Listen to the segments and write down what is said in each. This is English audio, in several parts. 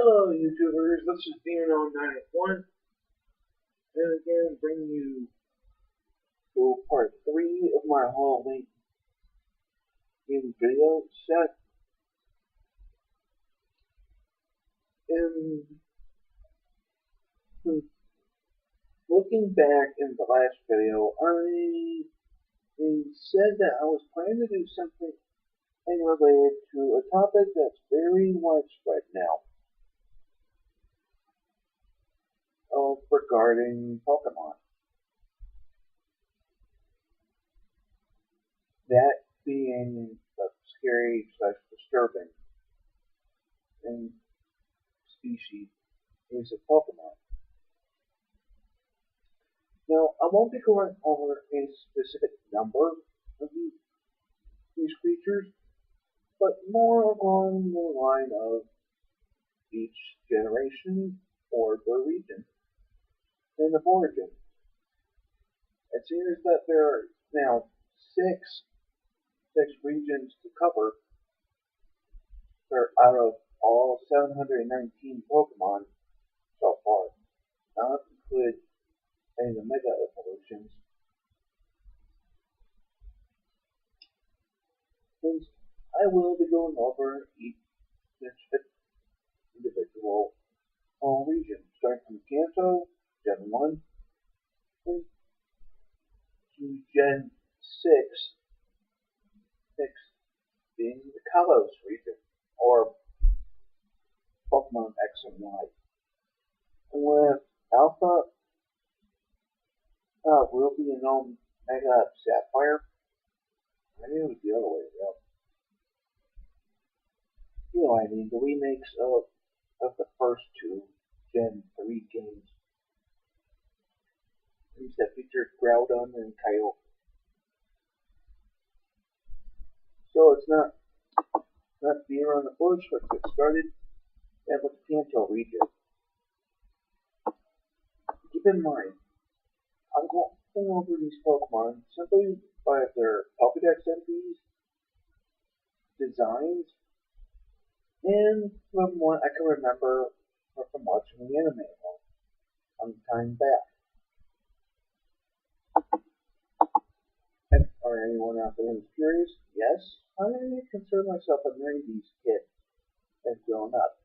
Hello, YouTubers. This is Demon0981, and again, bringing you to part 3 of my Halloween video set. And looking back in the last video, I said that I was planning to do something related to a topic that's very widespread now regarding Pokemon. That being a scary / disturbing and species is a Pokemon. Now, I won't be going over a specific number of these creatures, but more along the line of each generation or their region and of origin. It seems that there are now six regions to cover. They're out of all 719 Pokemon so far, not include any of the Mega Evolutions. Since I will be going over each individual region, starting from Kanto, Gen 1, to Gen 6 being the Kalos region, or Pokemon X and Y. And with Alpha, Ruby and Omega Sapphire, maybe it was the other way around. You know what I mean, the remakes of the first two Gen 3 games. Games that featured Groudon and Kyogre. So it's not being around the bush. Let's get started. And with the Kanto region. Keep in mind, I'm going over these Pokemon simply by their Pokedex entries, designs, and from what I can remember from watching the anime some time back. Or anyone out there who's curious, yes, I consider myself a 90s kid as grown up.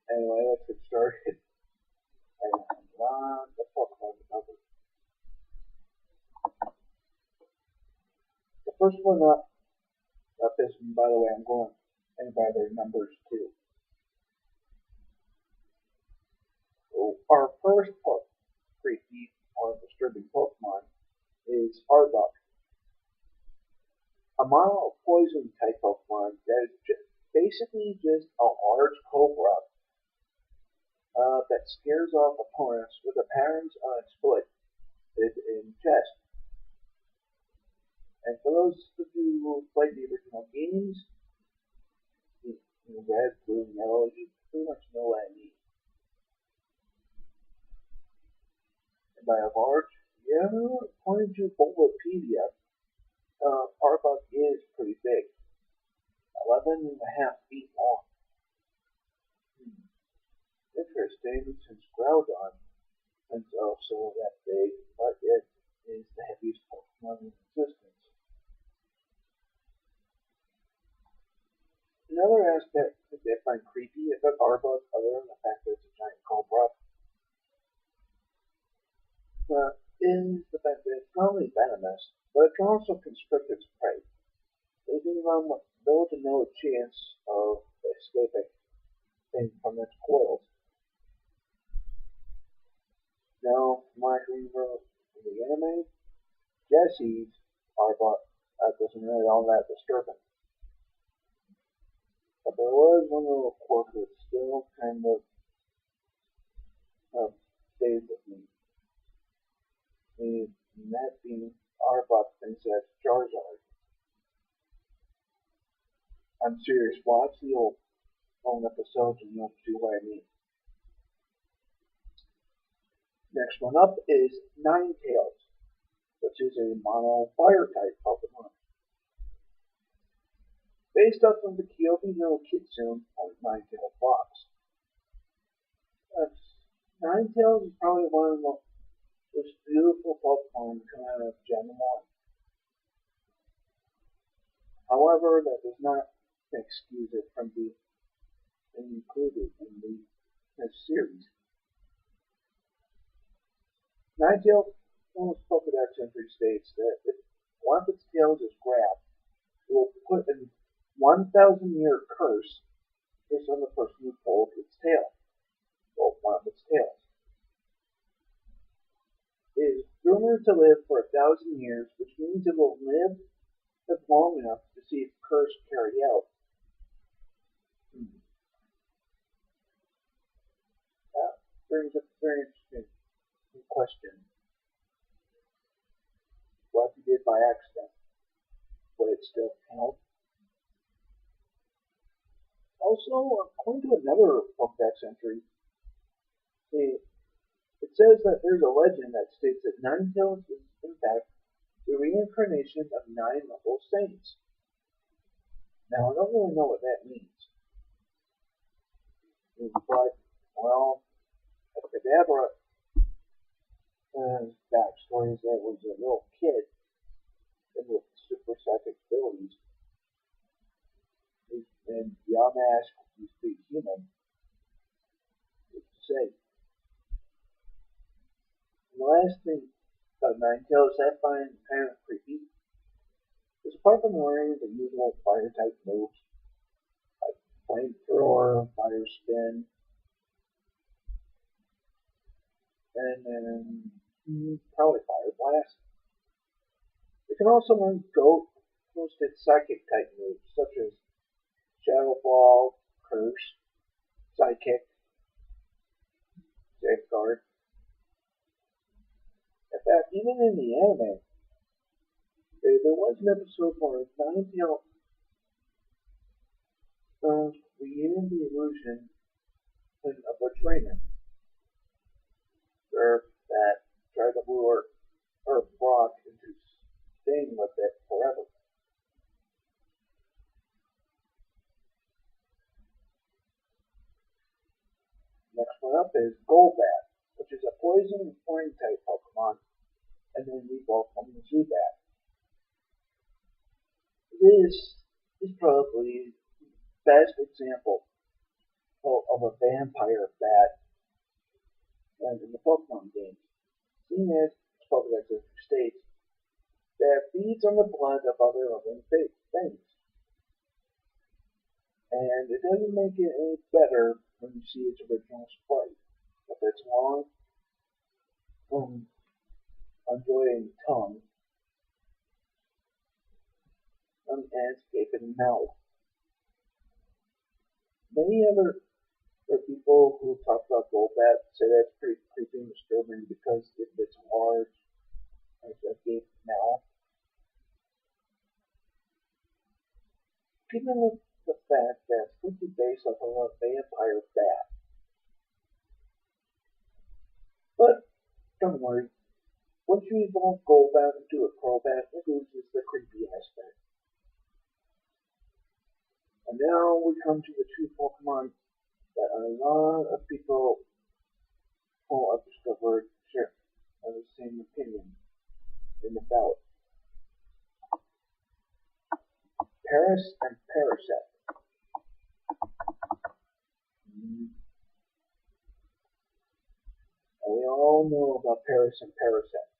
Anyway, let's get started. And lots of Pokemon to cover. The first one up this one, by the way, I'm going and by their numbers too. So our first creepy or disturbing Pokemon is Arbok, a mono poison type Pokemon that is basically just a large cobra that scares off opponents with the patterns on its foot and chest. And for those of you who played the original games, in red, blue, and yellow, you pretty much know what I mean. And by a large, according to Bulbapedia, Arbok is pretty big, 11.5 feet long. Interesting, since Groudon is also that big, but it is the heaviest Pokemon in existence. Another aspect that I find creepy about Arbok, other than the fact that it's a giant cobra, is the fact that it's not only venomous, but it can also constrict its prey, leaving them with little to no chance of escaping from its coils. Now, from what I can remember in the anime, Jesse's Arbok wasn't really all that disturbing. But there was one little quirk that still kind of stayed with me. And that being Arbok thinks that's Charizard. I'm serious, watch the old episodes and you'll see what I mean. Next one up is Ninetales, which is a mono fire type Pokemon. based off of the Kyobi no Kitsune or Nine-Tailed Fox. Nine-Tails is probably one of the most beautiful Pokemon coming out of Gen 1. However, that does not excuse it from being included in this series. Nine-Tailed Pokedex entry states that if one of its tails is grabbed, it will put a 1,000-year curse on the person who pulled its tail, or one of its tails. It is rumored to live for 1,000 years, which means it will live long enough to see its curse carried out. That brings up a very interesting question. What if you did by accident? Would it still count? Also, according to another Pokedex entry, it says that there's a legend that states that Ninetales is, in fact, the reincarnation of 9 little saints. Now, I don't really know what that means. But, well, Kadabra backstory is that it was a little kid with super psychic abilities. And Yamask used to be human. What to say? And the last thing about Ninetales I find kind of creepy is apart from wearing the usual fire type moves, like flamethrower, fire spin, and then probably fire blast. It can also learn ghosted psychic type moves such as Shadow Ball, Curse, Psychic, Safeguard. In fact, even in the anime, there was an episode where Ninetales created the illusion of a trainer that tried to lure Brock into staying with it forever. Next one up is Golbat, which is a poison and flame type Pokemon, and then we welcome the Zubat. This is probably the best example of a vampire bat in the Pokemon games, seeing as Pokedex states that it feeds on the blood of other living things. And it doesn't make it any better when you see its original sprite, with its long, undulating tongue and its gaping mouth. Many other people who talk about Golbat say that's pretty creepy and disturbing because of its large gaping mouth. Given the fact that it's completely based off of a vampire bat. But don't worry, once you evolve Golbat into a Crobat, it loses the creepy aspect. And now we come to the two Pokemon that a lot of people who have discovered share the same opinion in the bout. Paris and Parasect. And we all know about Paris and Parasect.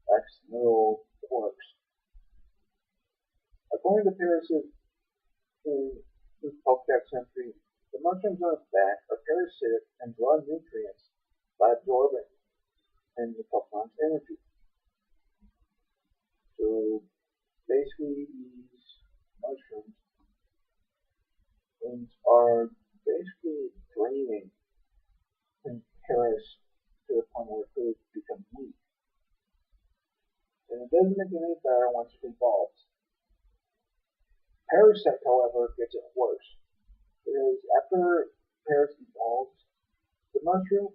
That's little quirks. According to Paris' Pokedex entry, the mushrooms on its back are parasitic and draw nutrients by absorbing in the Pokemon's energy. So basically these mushrooms are basically draining Paris to the point where food becomes weak. And it doesn't make it any better once it evolves. Parasect, however, gets it worse. Because after Paris evolves, the mushrooms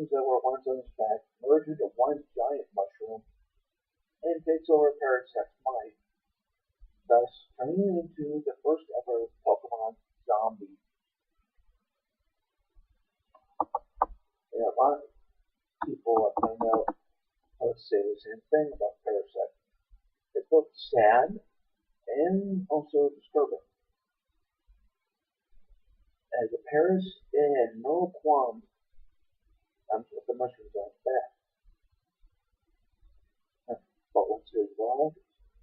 that were once on its back merge into one giant mushroom and takes over Parasect's mind. thus turning into the first ever Pokemon zombie. And a lot of people have found out how to say the same thing about Parasect. It's both sad and also disturbing. As a Paris, it had no qualms with the mushrooms on its back. But once it evolved,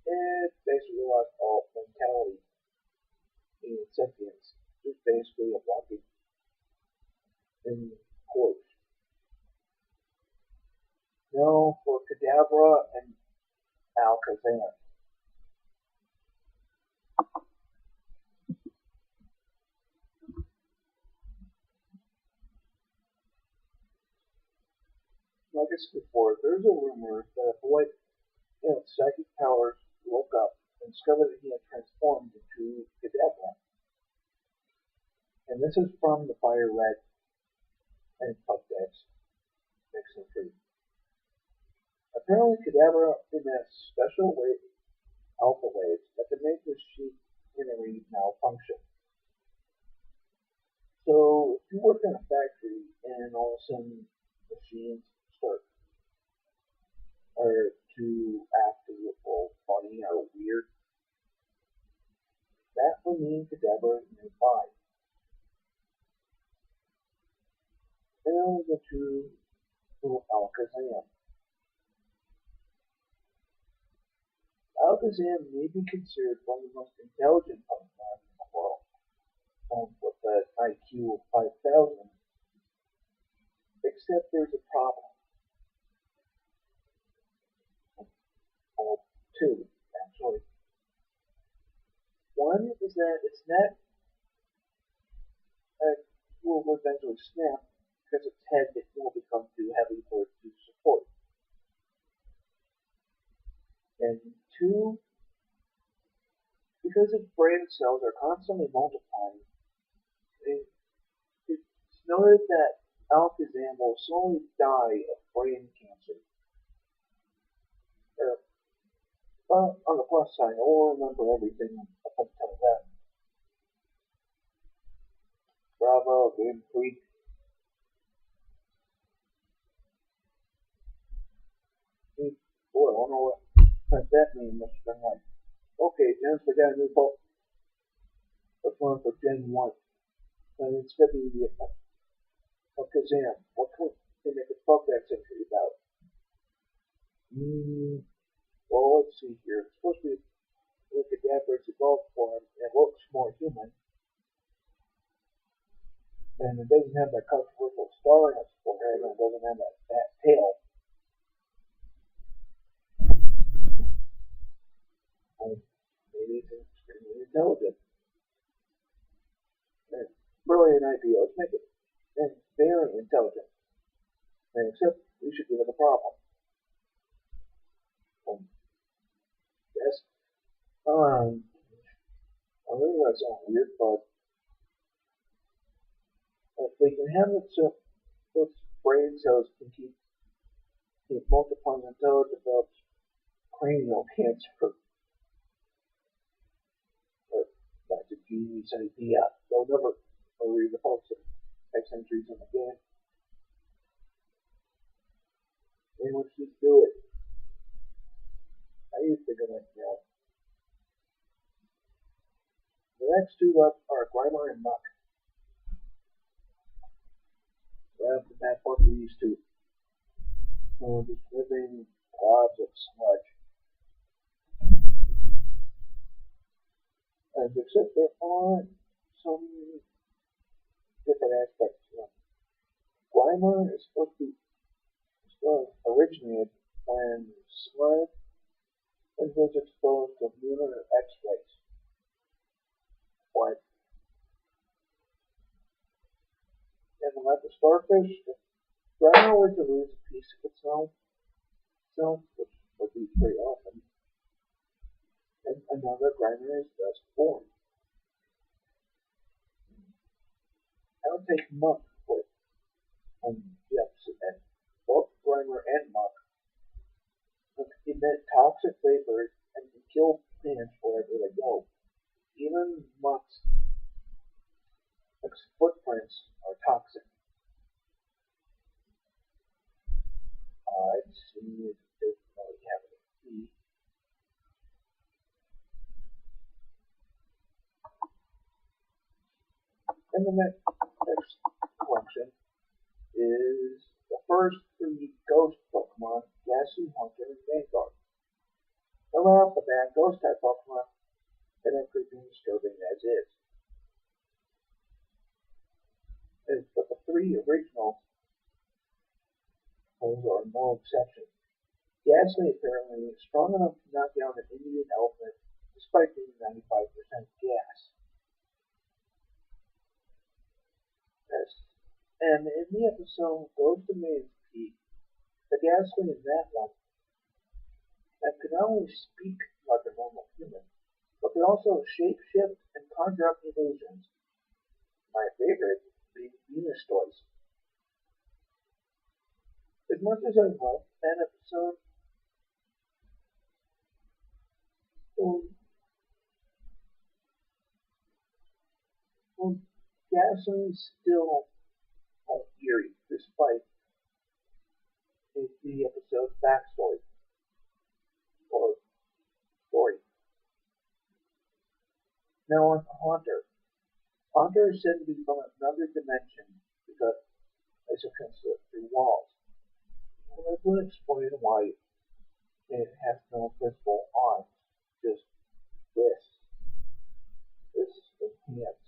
it basically lost all mentality and sentience. Just basically a walking in corpse. Now for Kadabra and Alakazam. Like I said before, there's a rumor that a boy with psychic powers woke up and discovered that he had transformed into Kadabra. And this is from the Fire Red and Puckdex next entry. Apparently Kadabra in a special way alpha waves that can make the sheep machinery malfunction. So if you work in a factory and all of a sudden machines start or to act a little funny or weird, that would mean Kadabra is nearby. Now the two little Alakazam. Alakazam may be considered one of the most intelligent Pokemon in the world, with an IQ of 5,000, except there's a problem. Well, two, actually. One is that its neck will eventually snap because its head will become too heavy for it to support. And two, because its brain cells are constantly multiplying, it's noted that Alakazam will slowly die of brain cancer. But on the plus side, I will remember everything up until then. Bravo, Game Freak. Boy, I don't know what that means. Must have been like, okay, Gens, we got a new book. Let's run for Gen 1. And it's going to be Kazam. What can we make a Pokedex entry about? Well, let's see here. It's supposed to be look at Dabra's evolved form, and it looks more human. And it doesn't have that controversial star in its forehead, and it doesn't have that fat tail. Maybe it's extremely intelligent. And brilliant idea. Let's make it very intelligent. And except we should give it a problem. Yes. I really that sounds weird, but if we can have it so its brain cells can keep multiplying until it develops cranial cancer. Or that's a genius idea. They'll never read the folks X entries in the game. And let's just do it. I used to go like that. The next two up are Grimer and Muck. Right off the bat, what we used to. So just living globs of sludge. And except there are some different aspects to them. Grimer is supposed to originate when sludge was exposed to lunar X-rays. What? And like the starfish, if Grimer were to lose a piece of itself, which would be pretty often, and another Grimer is thus born. I would take Muck for the opposite end. Both Grimer and Muck emit toxic vapors and can kill plants wherever they next collection is the first three Ghost Pokemon, Ghastly, Haunter, and Vanguard. Now right off the bat, Ghost type Pokemon can are creepy and disturbing as is. But the three original ones are no exception. Ghastly apparently is strong enough to knock down an Indian elephant despite being 95% gas. Yes. And in the episode Ghost of Man's Peak, the Ghastly in that one that could not only speak like a normal human, but could also shape-shift and conjure up illusions. My favorite being Venus toys. As much as I love that episode, well, Gasoline still eerie despite the episode's backstory or story. Now on Haunter. Haunter is said to be from another dimension because it's a slip through walls. And this would explain why it has no visible arms, just wrists, and hands.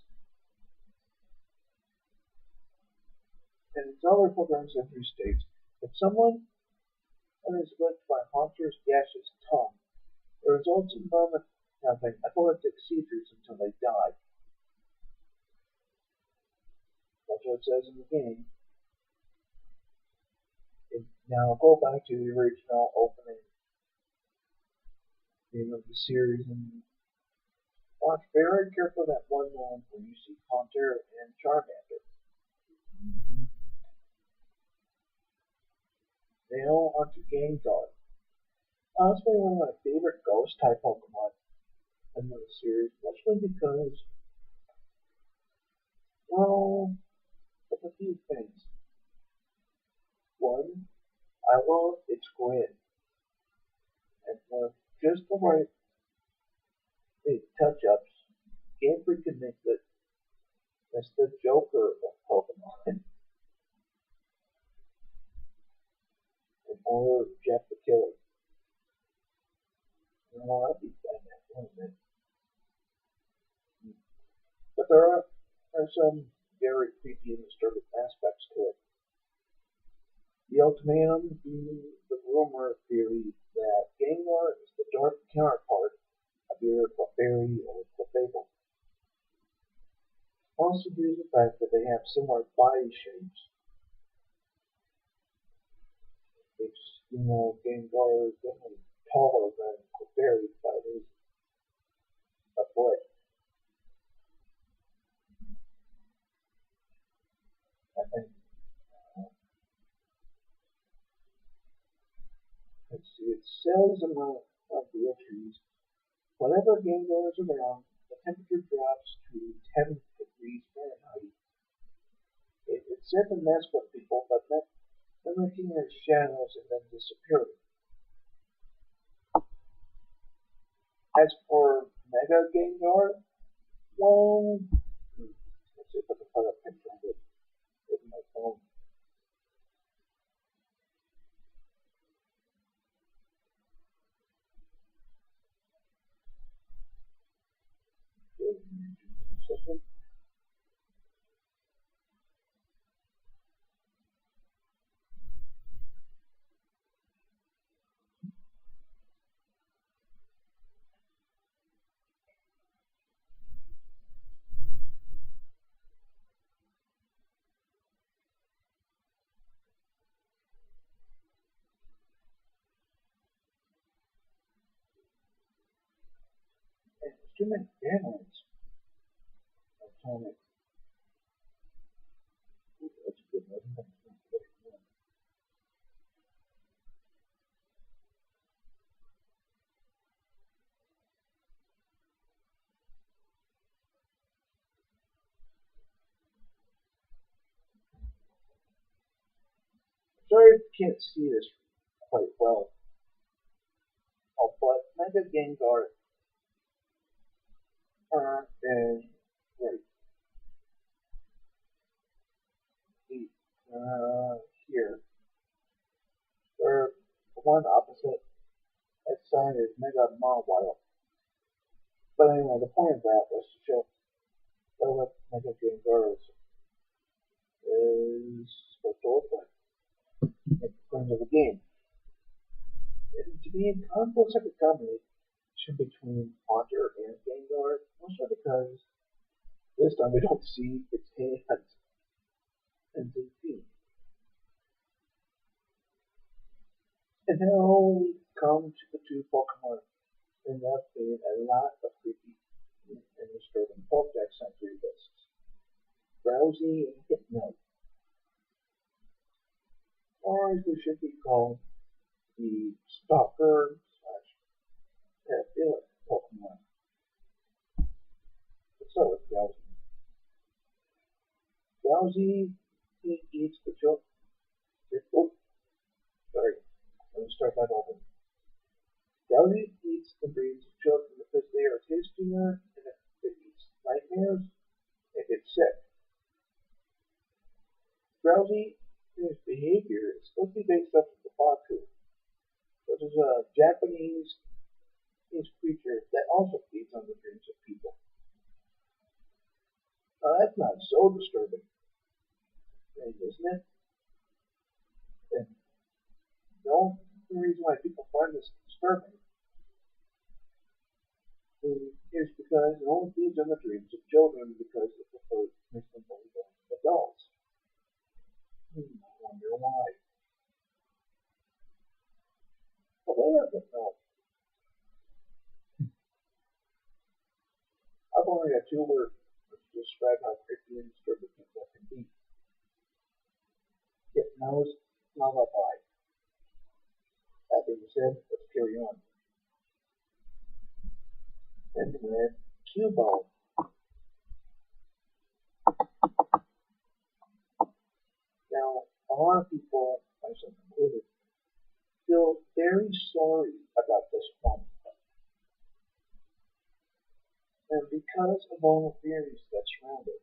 And in other programs century states, if someone is licked by Haunter's gaseous tongue, it results in them having epileptic seizures until they die. That's what it says in the game. Now go back to the original opening theme of the series and watch very carefully that one moment where you see Haunter and Charmander. Now onto Gengar. Honestly, one of my favorite ghost type Pokemon in the series, mostly because, well, of a few things. One, I love its grin, and with just the right touch-ups, Game Freak can make it as the Joker of Pokemon, or Jeff the Killer. I'd be Batman, wouldn't it? But there are some very creepy and disturbing aspects to it. The ultimatum being the rumor theory that Gengar is the dark counterpart of either Clefairy or Clefable. Also due to the fact that they have similar body shapes. Gengar is definitely taller than Clefairy by at least a foot. I think. Let's see, it says in one of the entries, whenever Gengar is around, the temperature drops to 10 degrees Fahrenheit. It's said to mess with people, but mimicking their shadows and then disappearing. As for Mega Gengar, well, let's see if I can find a picture of it with my phone. And it's too many families. Atomic. That's a good one. Sorry if you can't see this quite well. But Mega Gengar and right. here, where the one opposite that side is Mega Mawile. But anyway, the point of that was to show what Mega Gengar is supposed to look like in terms of the game. And to be in conflict of combination between Haunter and Gengar, mostly because this time we don't see its hands and its feet. And now we come to the two Pokemon and have been a lot of creepy and disturbing Pokedex entry lists. Drowsy and Hypno, or as they should be called, the Stalker / Pedophilic Pokemon. Let's start with Drowsy. Drowsy, he eats the children. Oh, sorry. Let me start that over. Drowsy eats and breeds children because they are tastier, and if it eats nightmares, it gets sick. Drowsy, his behavior is supposed to be based off of the Baku, which is a Japanese creature that also feeds on the dreams of people. That's not so disturbing, isn't it? And the only reason why people find this disturbing is because it only feeds on the dreams of children because it prefers to make them believe in adults. I wonder why. But let us know. I've only got 2 words to describe how creepy and disturbing people can be. Hypnose, lullaby. That being said, let's carry on. And then Cubone. Now, a lot of people, myself included, feel very sorry about this one. And because of all the theories that surround it,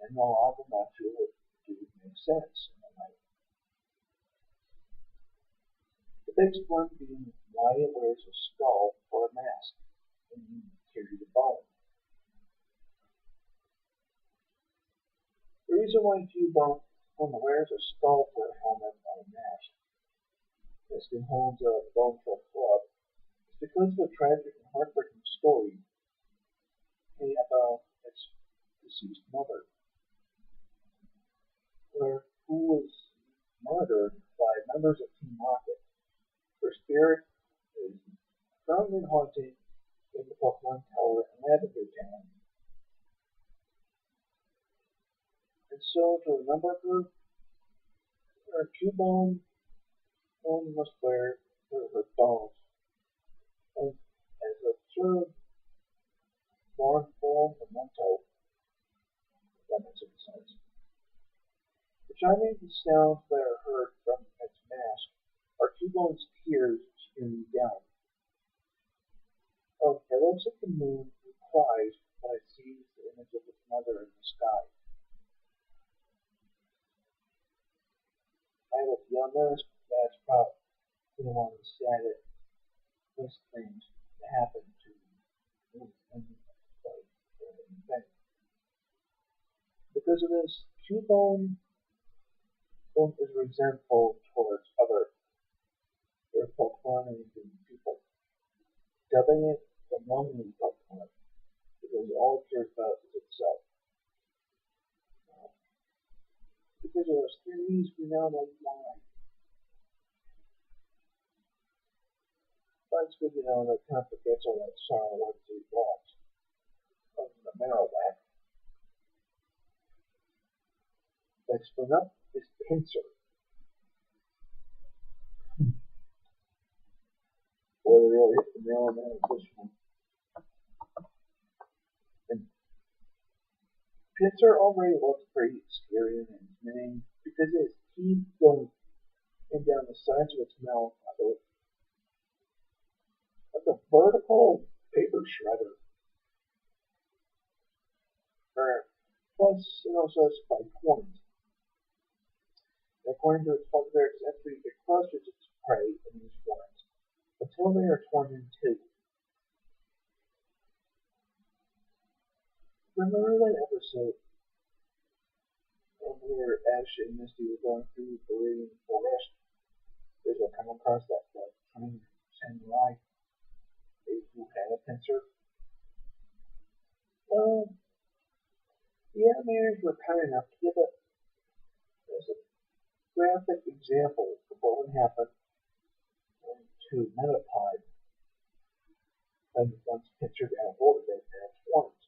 and a lot of them actually do make sense in a way. The biggest one being why it wears a skull for a mask when you carry the bone. The reason why Cubone wears a skull for a helmet or a mask, as he holds a bone for a club, is because of a tragic and heartbreaking story about its deceased mother, who was murdered by members of Team Rocket. Her spirit is currently haunting in the Pokemon Tower in Lavender Town. And so, to remember her, Cubone must wear her bones as a sort of mournful memento, if that makes any sense. The chiming sounds that are heard from its mask are Cubone's tears streaming down. Oh, it looks at the moon and cries when it sees the image of its mother in the sky. I will be honest, that's probably one of the saddest things that happened to me and because of this, Cubone is resentful towards other Pokemon and people, dubbing it the lonely Pokemon because all it cares about is itself. Because of those theories, we now know why. But it's good to know that kind of forgets all that sorrow once it walks. Other than the Marowak. Next one up is Pinsir. Boy, they really hit the nail on the head with this one. And Pinsir already looks pretty scary and intimidating because its teeth going in down the sides of its mouth like a vertical paper shredder. Plus, it also has spiked horns. According to its barbaric entry, it clusters its prey in these forms until they are torn in two. Remember that episode where Ash and Misty were going through the Radiant Forest? They will come across that trained samurai who had a pincer. Well, the animators were kind enough to give it as a graphic example of what would happen to Metapod when once pincer got a hold of it and its forms.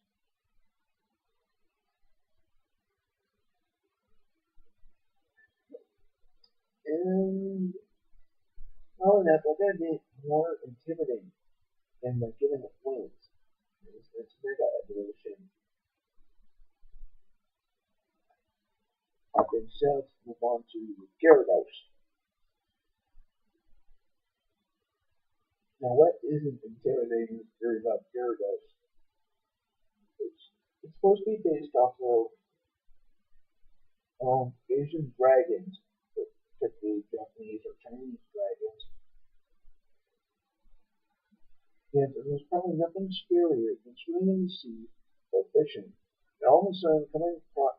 And not only that, but that made it more intimidating and by giving it wings. It's mega evolution. I've been said to move on to Gyarados. Now, what isn't intimidating theory about Gyarados? It's supposed to be based off of Asian dragons, particularly Japanese or Chinese dragons. And there's probably nothing scarier than swimming in the sea or fishing, and all of a sudden coming across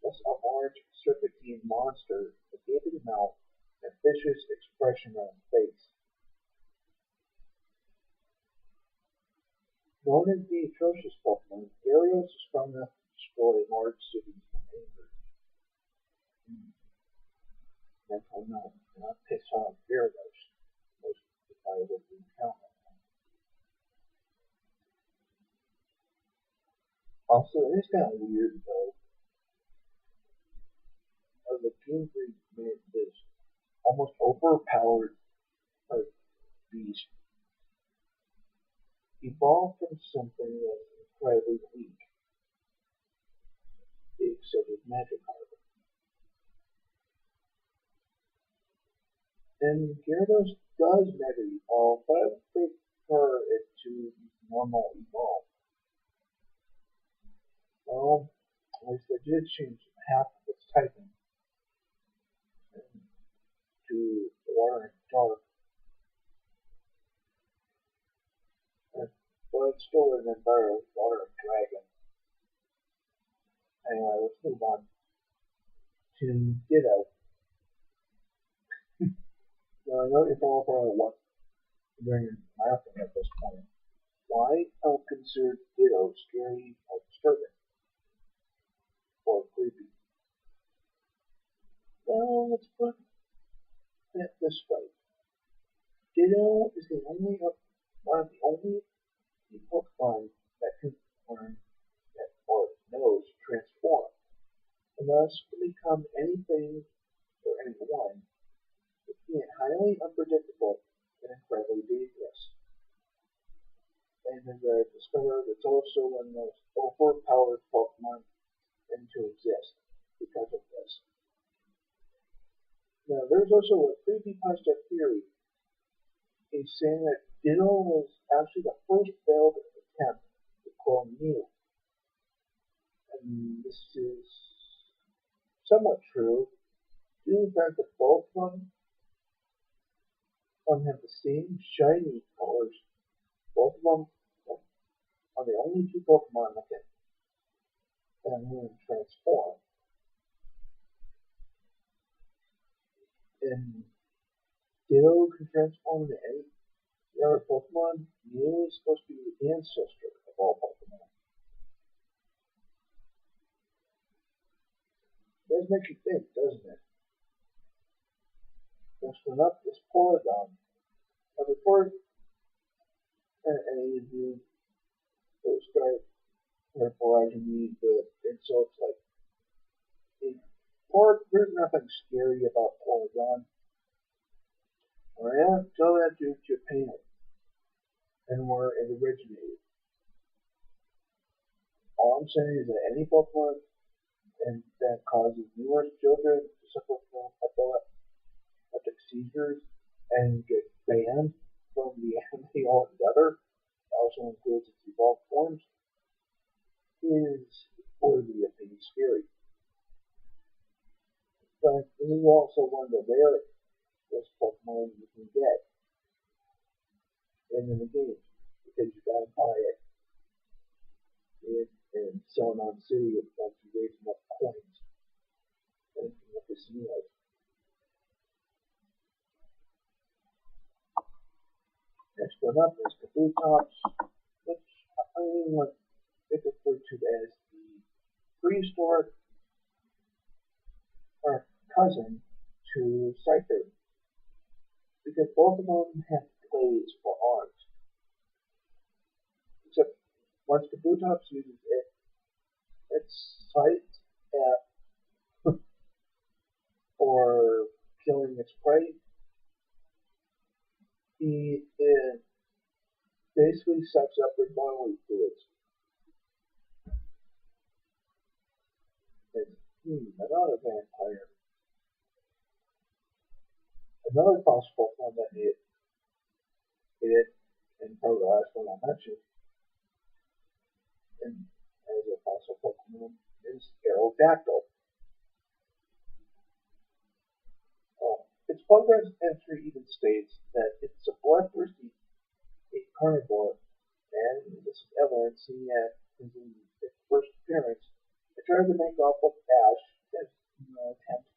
a large serpentine monster with a gaping mouth and a vicious expression on its face. Known as the atrocious Pokemon, Gyarados is strong enough to destroy large cities from anger. Mental note, do not piss off Gyarados, most valuable encounter. Also, it is kind of weird though. The Game Freak made this almost overpowered beast evolved from something that's incredibly weak, such as Magikarp. And Gyarados does Mega Evolve, but I would prefer it to normal evolve. Well, at least they did change half of its typing to water and dark. But it's still an environment with water and dragon. Anyway, let's move on to Ditto. Now, I know you're probably wondering laughing at this point. Why I would consider Ditto scary or disturbing? Or creepy? Well, let's put it this way. Ditto is one of the only Pokemon that can learn or knows to transform, and thus can become anything or anyone, making it highly unpredictable and incredibly dangerous. And as I discovered, it's also one of the most overpowered Pokemon to exist because of this. Now, there's also a creepypasta theory is saying that Ditto was actually the first failed attempt to clone Mew. And this is somewhat true due to the fact that both of them have the same shiny colors. Both of them are the only two Pokemon that can transform. And Ditto can transform into any other Pokemon. Mew is supposed to be the ancestor of all Pokemon. It does make you think, doesn't it? Messing up this Porygon. Now, before any of you start barraging me with insults like, there's nothing scary about Porygon. I am tell that to Japan and where it originated. All I'm saying is that any Pokemon that causes numerous children to suffer from epileptic seizures and get banned from the anime altogether, also includes its evolved forms, is worthy of being scary. But this is also one of the rarest Pokemon you can get in the game because you gotta buy it in Selenon City once you raise enough coins and from the casinos. Next one up is Kabutops, which I want to refer to as the prehistoric or cousin to Scyther, because both of them have blades for arms. Except once Kabutops uses it, its sight for killing its prey, he basically sucks up their bodily fluids. And another vampire. Another possible one that it and probably the last one I mentioned, and as a possible Pokemon is Aerodactyl. Its program's entry even states that it's a bloodthirsty carnivore, and this is evident seen at in its first appearance. It tried to make off with Ash as an attempt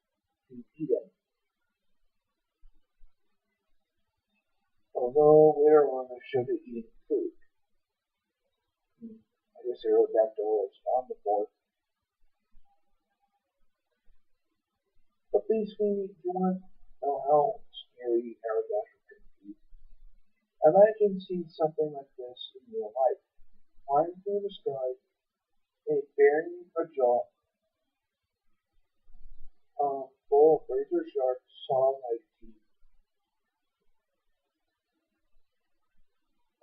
to eat him. Although later on they showed it eating food. I guess Aerodactyl is omnivore. But basically, if you want to know how scary Aerodactyl can be, imagine seeing something like this in real life. Flying through the sky, bearing a jaw full of razor sharp, saw-like teeth.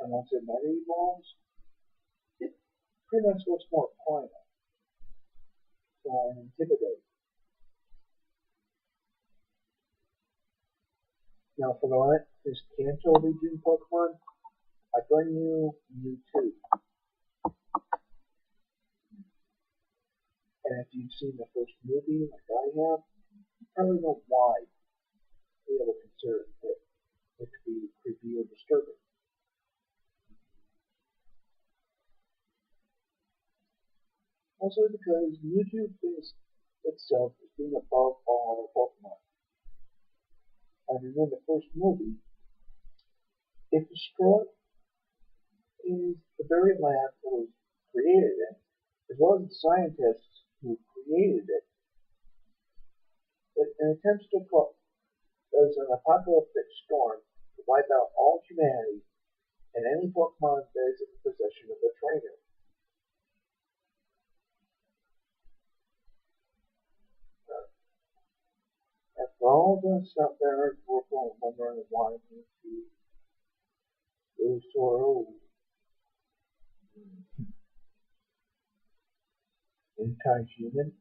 And once it meta evolves, it pretty much looks more primal and intimidating. Now for the latest Kanto region Pokemon, I bring you Mewtwo. And if you've seen the first movie like I have, you probably know why they would consider it to be creepy or disturbing. Also because Mewtwo thinks itself as being above all other Pokemon. And in the first movie, it destroyed is the very lab that was created in, as well as the scientists who created it. It attempts to cause an apocalyptic storm to wipe out all humanity and any Pokemon that is in the possession of the trainer. And for all of us out there who are wondering why Mewtwo is so old, anti-human,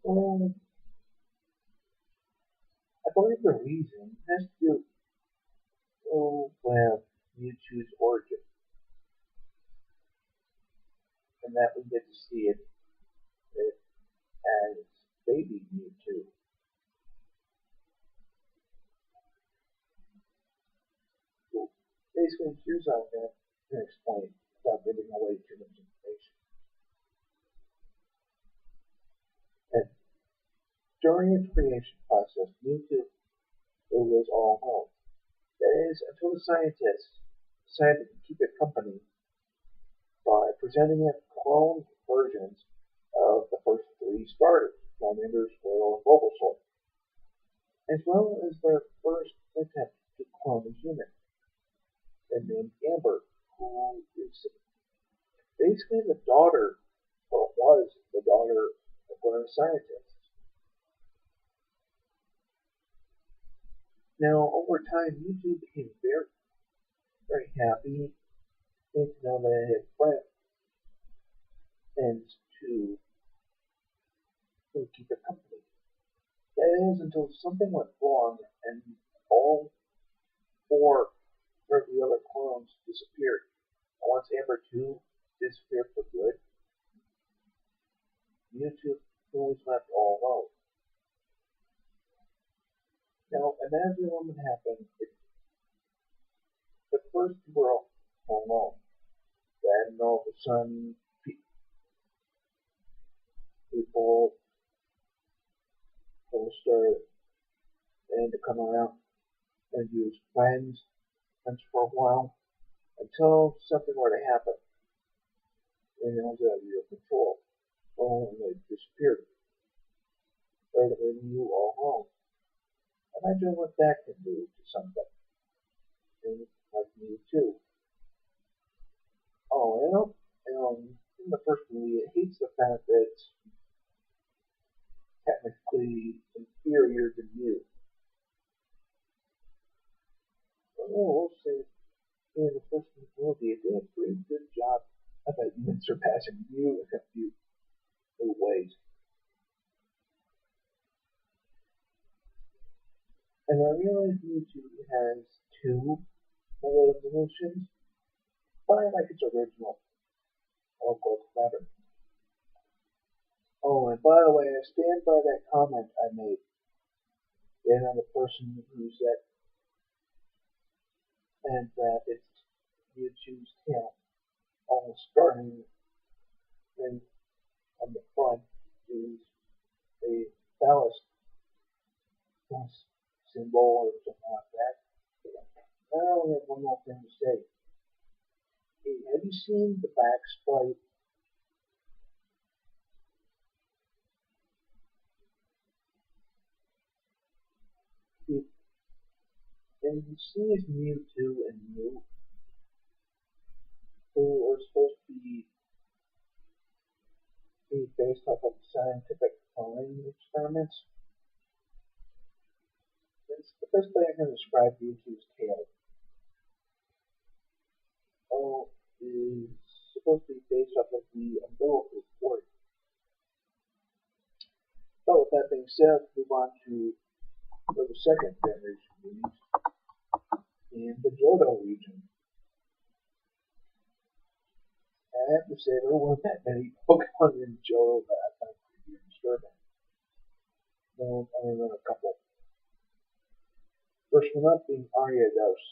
well, I believe the reason has to do with Mewtwo's origin, and that we get to see it as baby Mewtwo. So basically, here's how I'm going to explain without giving away too much information. And during its creation process, Mewtwo was all known. That is, until the scientists decided to keep it company by presenting it cloned versions of the first three starters, Charmander, Squirtle, and Bulbasaur, as well as their first attempt to clone a human, named Amber, who is basically the daughter, or was the daughter of one of the scientists. Now, over time, Mewtwo became very, very happy to know that it had friends and to keep it company. That is until something went wrong and all four of the other clones disappeared. And once Amber 2 disappeared for good, Mewtwo He was left all alone. Now imagine what would happen if the first you were all alone. Then all of a sudden people will start and to come around and use friends for a while until something were to happen and it was out of your control. Oh, and they disappeared. Rather than you all alone. Imagine what that can do to something. And like me too. Oh, in the first movie, it hates the fact that it's technically inferior to you. But we'll say in the first movie, it did a pretty good job of even surpassing you in a few ways. And I realize YouTube has two evolutions, but I like its original. I'll go better. Oh, and by the way, I stand by that comment I made. And I'm the person who said, and that it's YouTube's tail, almost starting and on the front is a phallus symbol or something like that. I only have one more thing to say. Hey, have you seen the back sprite? And you see his Mewtwo and Mew, who are supposed to be based off of scientific cloning experiments. It's the best way I can describe Mewtwo's tail. Oh, is supposed to be based off of the umbilical cord. But with that being said, let's move on to the second generation movies in the Johto region. I have to say there weren't that many Pokemon in Johto that I found pretty disturbing. No, other than a couple. First one up being Ariados.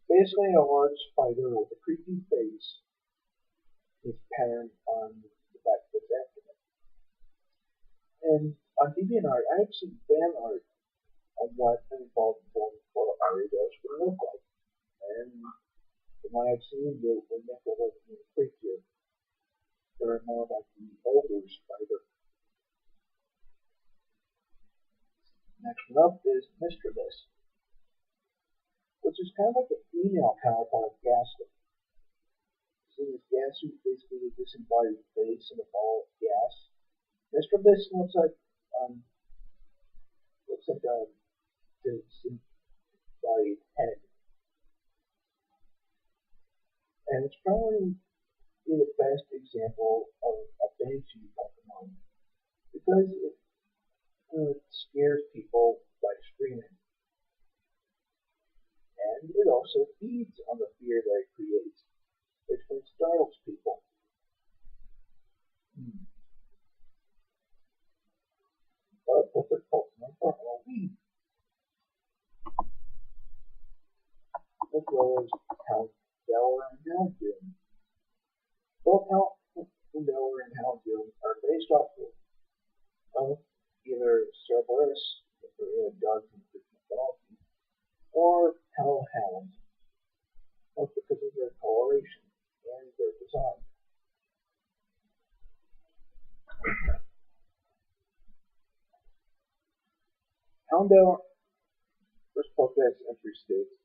Basically a large spider with a creepy face with pattern on the back of its abdomen. And on DeviantArt, I have seen fan art on what an evolved form for Ariados would look like. And from what I've seen, they would never look any creepier. They're more like the ogre spider. Next one up is Mistress, which is kind of like the female counterpart of Ghastly. Seeing as Ghastly is basically a disembodied face and a ball of gas, Mistress looks like a disembodied head. And it's probably the best example of a Banshee Pokemon because it scares people by screaming. And it also feeds on the fear that it creates, which startles people. But perfect Pokemon for Halloween, as well as Houndour and Houndoom. Both Houndour and Houndoom are based off of either Cerberus, if they're in dogs and fish mythology, or Hellhound, both because of their coloration and their design. Houndour first Pokedex entry states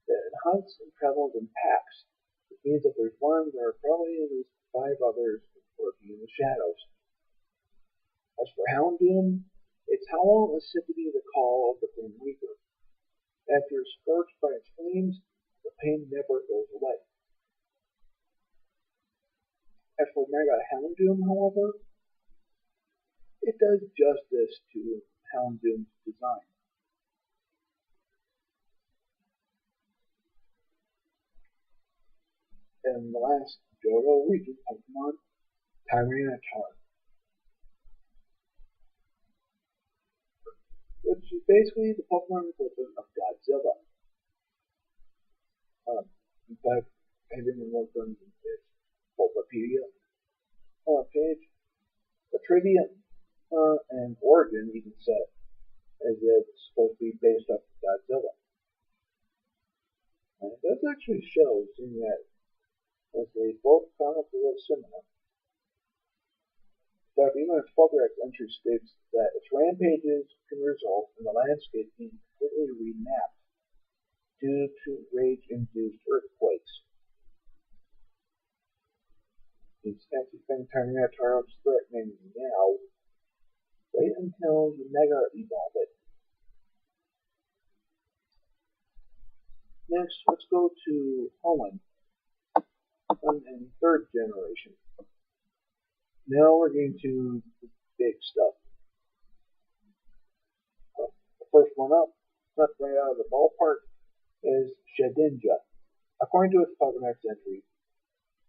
that it hunts and travels in packs, which means if there's one, there are probably at least 5 others working in the shadows. As for Houndoom, its howl is said to be the call of the Grim Reaper. After it's scorched by its flames, the pain never goes away. As for Mega Houndoom, however, it does justice to Houndoom's design. And the last Johto region Pokemon, Tyranitar, which is basically the Pokemon equivalent of Godzilla. In fact, I didn't look on this Bulbapedia page. The trivia and origin even said as it's supposed to be based off of Godzilla. And it does actually show, seeing that as they both chronically similar. In fact, even its Pokédex entry states that its rampages can result in the landscape being completely remapped due to rage-induced earthquakes. Instead of being Tyranitar's threatening now, wait until you Mega Evolve it. Next, let's go to Hoenn and third generation. Now we're getting to the big stuff. The first one up, not right out of the ballpark, is Shedinja. According to its Pokédex entry,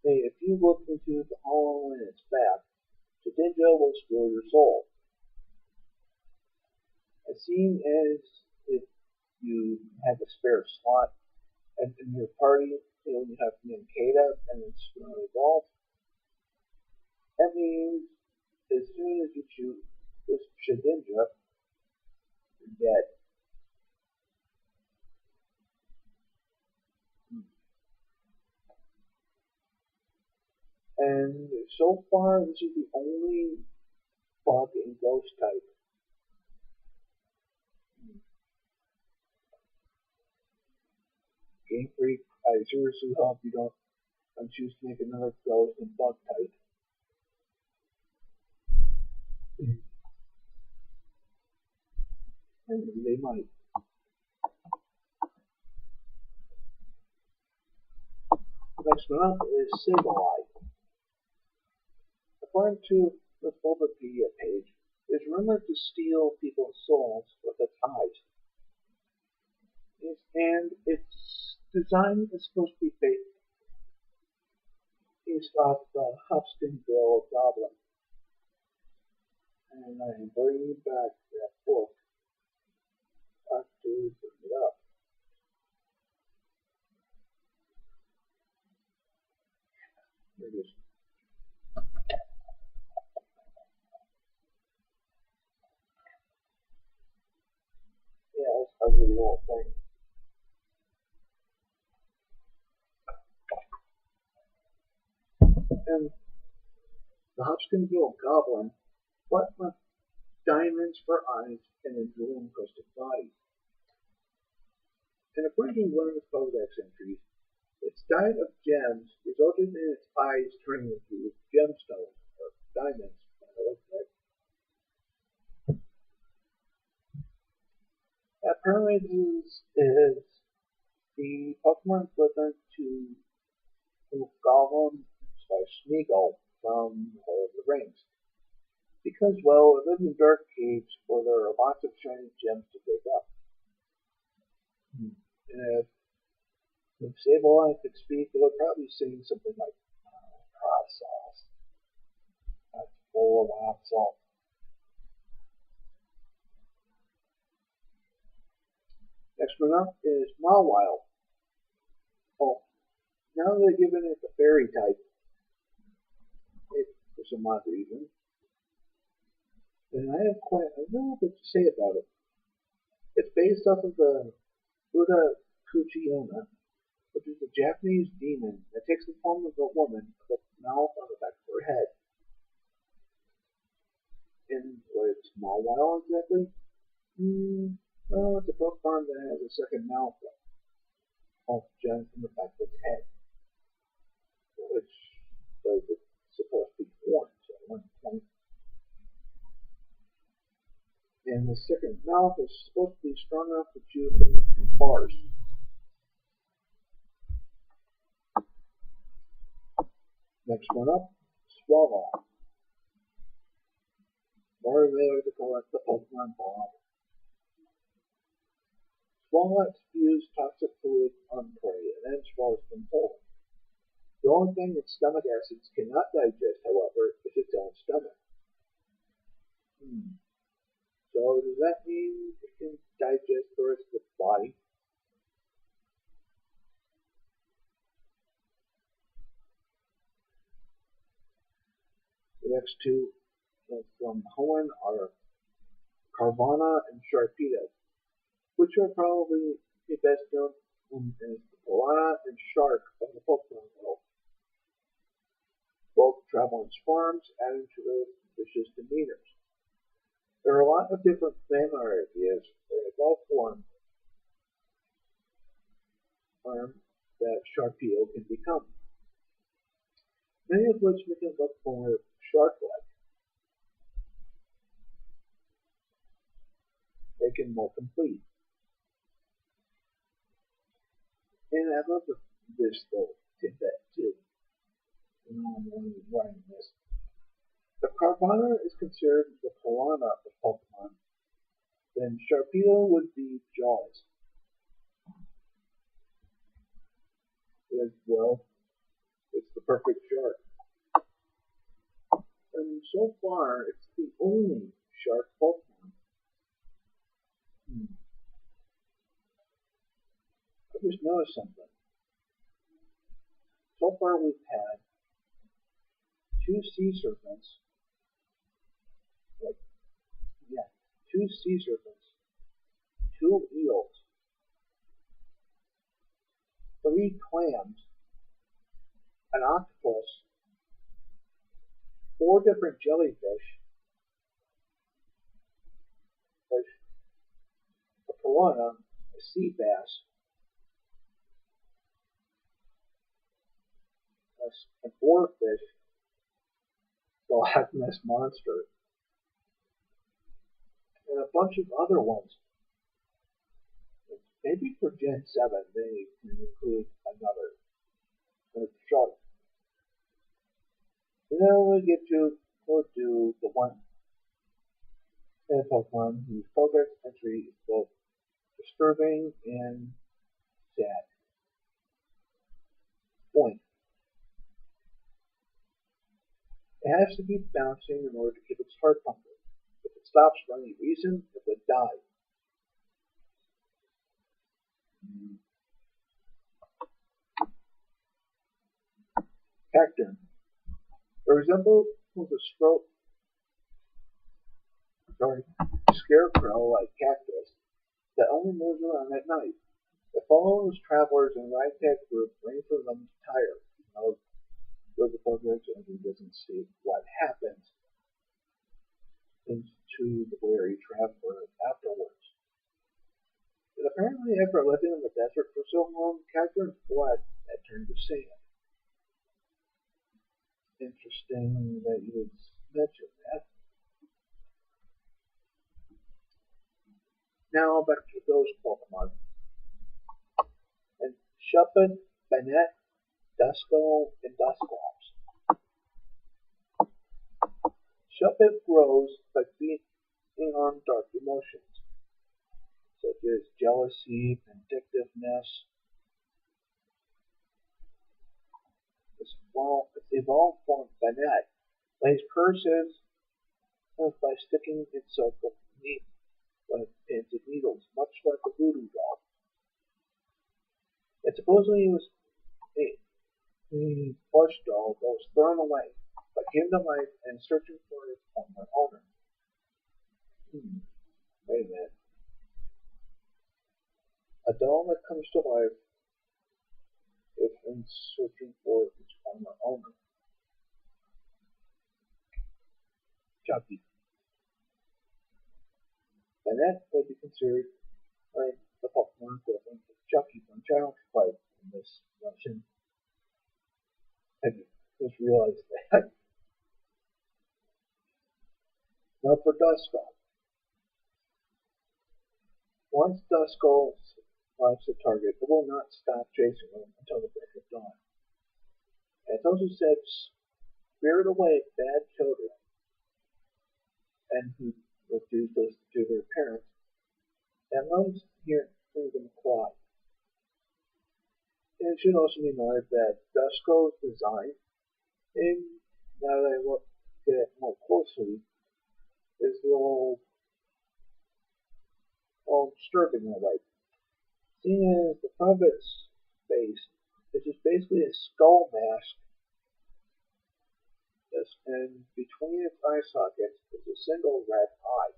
if you look into the hollow in its back, Shedinja will steal your soul. As seen as if you have a spare slot and in your party, when you have Ninkata and it's going to evolve, that means as soon as you shoot this Shedinja, you're dead. And so far, this is the only bug in Ghost type. Game Freak, I seriously hope you don't choose to make another Ghost and Bug type. Maybe they might. Next one up is Sableye. According to the Bulbapedia page, it is rumored to steal people's souls with its eyes. And its design is supposed to be based off the Hopkinsville Goblin. And I am bringing back that book. I have to bring it up. Here it is. Yeah, it's a ugly little thing. And the Hopkinsville Goblin, what with diamonds for eyes and a jewel-encrusted body. And according to one of the Pokédex entries, its diet of gems resulted in its eyes turning into gemstones or diamonds. I like that. Apparently, this is the Pokemon equivalent to Goblin / Smeagol from Lord of the Rings. Because, well, it lives in dark caves where there are lots of shiny gems to dig up. And if Sableye could speak, it would probably sing something like, hot sauce. That's full of hot salt. Next one up is Mawile. Oh, now they're giving it the fairy type, for some odd reason. And I have quite a little bit to say about it. It's based off of the Buddha Kuchiyona, which is a Japanese demon that takes the form of a woman with a mouth on the back of her head. And what is Mawile exactly? Well, it's a Pokemon that has a second mouth off gems from the back of its head, which was supposed to be horns at one point. And the second mouth is supposed to be strong enough to chew bars. Next one up, Swallow. Or they like to call it the Pokemon Blob. Swallow spews toxic fluid on prey and then swallows them whole. The only thing that stomach acids cannot digest, however, is its own stomach. So does that mean it can digest the rest of the body? The next two from Hoenn are Carvana and Sharpedo, which are probably the best known as the piranha and shark of the Pokemon world. Both travel on farms, adding to their vicious demeanors. There are a lot of different family ideas for a golf form that Sharpedo can become, many of which make it look more shark-like, making more complete. And I love this little tidbit too. Writing this. The Carvana is considered the piranha of Pokemon, then Sharpedo would be Jaws. As well, it's the perfect shark. And so far, it's the only shark Pokemon. I just noticed something. So far, we've had 2 sea serpents, two sea serpents, 2 eels, 3 clams, an octopus, 4 different jellyfish, a piranha, a sea bass, an oarfish, the Loch Ness Monster, and a bunch of other ones. Maybe for Gen 7 they can include another shark. And then we get to go to the one Pokemon whose progress entry is both disturbing and sad. Point. It has to keep bouncing in order to keep its heart pumping. If it stops for any reason, it would die. Cacturn. It resembles a scarecrow-like cactus that only moves around at night. It follows travelers in ragtag groups waiting for them to tire. The progress engine doesn't see what happens to the weary traveler afterwards. And apparently, after living in the desert for so long, Cacturn's blood had turned to sand. Interesting that you would mention that. Now back to those Pokemon. And Shuppet, Banette, Duskull, and Dusclops. Shuppet grows by feeding on dark emotions, such as jealousy, vindictiveness. Its evolved form, Banette, lays curses by sticking itself with pins and needles, much like a voodoo doll. And supposedly it was a plush doll that was thrown away, but came to life and searching for its former owner. Wait a minute. A doll that comes to life if in searching for its former owner. Chucky. Banette would be considered the Pokemon equivalent of Chucky from Child's Play in this version. I just realized that. Now for Duskull. Once Duskull finds the target, it will not stop chasing them until the break of dawn. And it's also said, spirit away bad children, and who refuse to listen to their parents, and loves hearing them cry. It It should also be noted that Dusko's design, and now that I look at it more closely, is a little disturbing in a way. Seeing as the front of its face is just basically a skull mask, and between its eye sockets is a single red eye.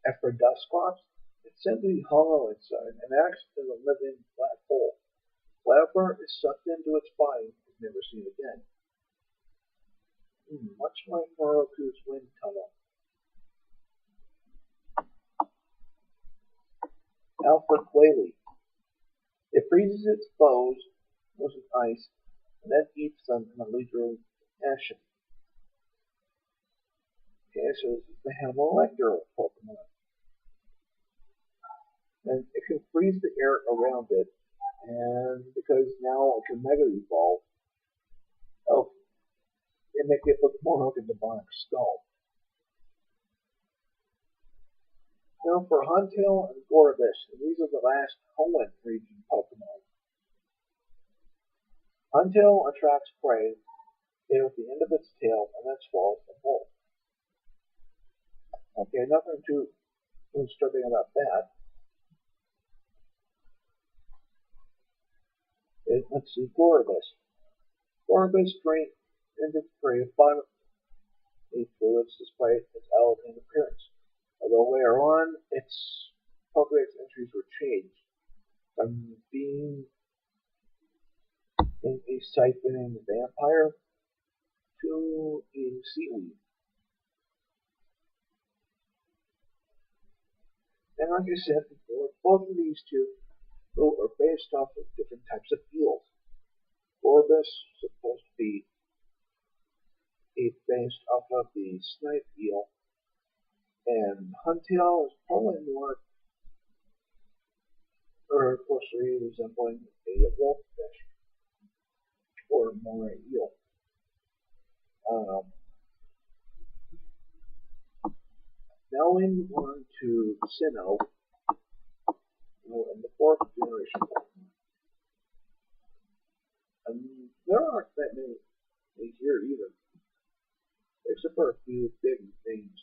After Dusclops, it's said to be hollow inside and acts as a living black hole. Whatever is sucked into its body is never seen again. Much like Moroku's wind tunnel. Alpha Quayle. It freezes its foes with ice and then eats them in a leisurely fashion. Okay, so this is the Hannibal Lecter Pokemon. And it can freeze the air around it, and because now it can Mega Evolve, they make it look more like a demonic skull. Now for Huntail and Gorbis, and these are the last Hoenn region Pokemon. Huntail attracts prey in at the end of its tail and then swallows them whole. Okay, nothing too disturbing about that. Let's see, Gorbis. Gorbis drinks into prey bodily fluids despite its elegant appearance. Although later on, its Pokedex entries were changed from being a siphoning vampire to a seaweed. And like I said before, both of these two are based off of different types of eels. Gorbis is supposed to be based off of the snipe eel, and Huntail is probably more or closely resembling a wolffish or moray eel. Now we move on to Sinnoh, and the fourth generation Pokemon. There aren't that many here either, except for a few big names,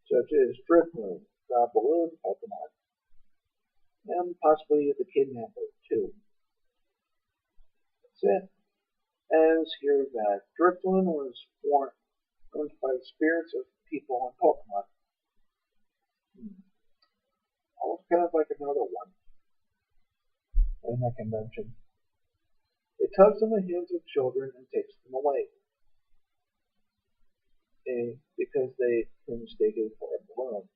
such as Drifloon, the balloon Pokemon, and possibly the Kidnapper too. That's it. As here that Drifloon was formed by the spirits of people and Pokemon. Almost kind of like another one in the convention. It tugs on the hands of children and takes them away. Because they can mistake it for a balloon.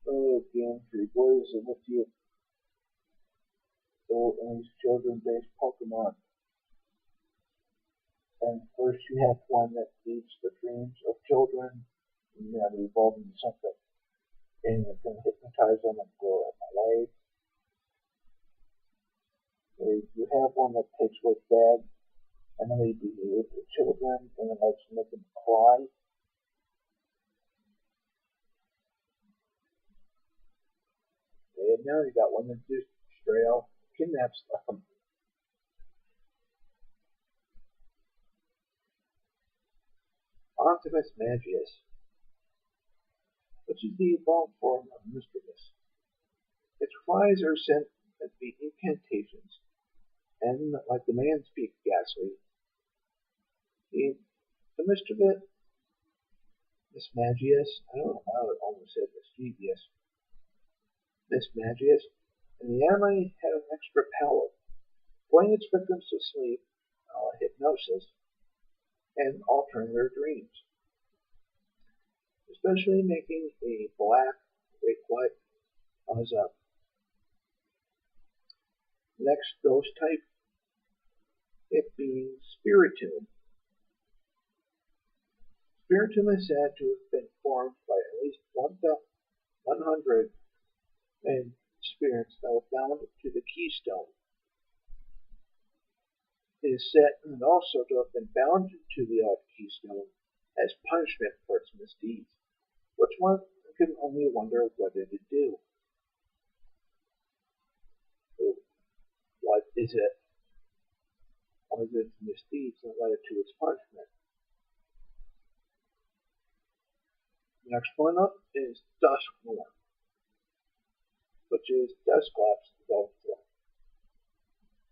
Oh, Gantry, what is it with you? So, and these children-based Pokemon. And first you have one that feeds the dreams of children, and you have to evolve into something. And it's going to hypnotize them and grow up away. You have one that takes what's bad and then they behave with children and it likes to make them cry. And now you got one that just straight out kidnaps them. Optimus Magius, which is the evolved form of Mischievous. Its cries are sent as the incantations, and like the man speak ghastly. The Mischievous, Miss Magius, I don't know how I almost said mischievous. Miss Magius, and the anime had an extra power, putting its victims to sleep, hypnosis, and altering their dreams, especially making a black, what was up. Next ghost type, it being Spiritomb. Spiritomb is said to have been formed by at least 100 spirits that were bound to the keystone. is said and also to have been bound to the odd keystone as punishment for its misdeeds, which one can only wonder what it would do. So what is it? What is its misdeeds that led to its punishment? The next one up is Duskmorn, which is Dusclops' evolved form.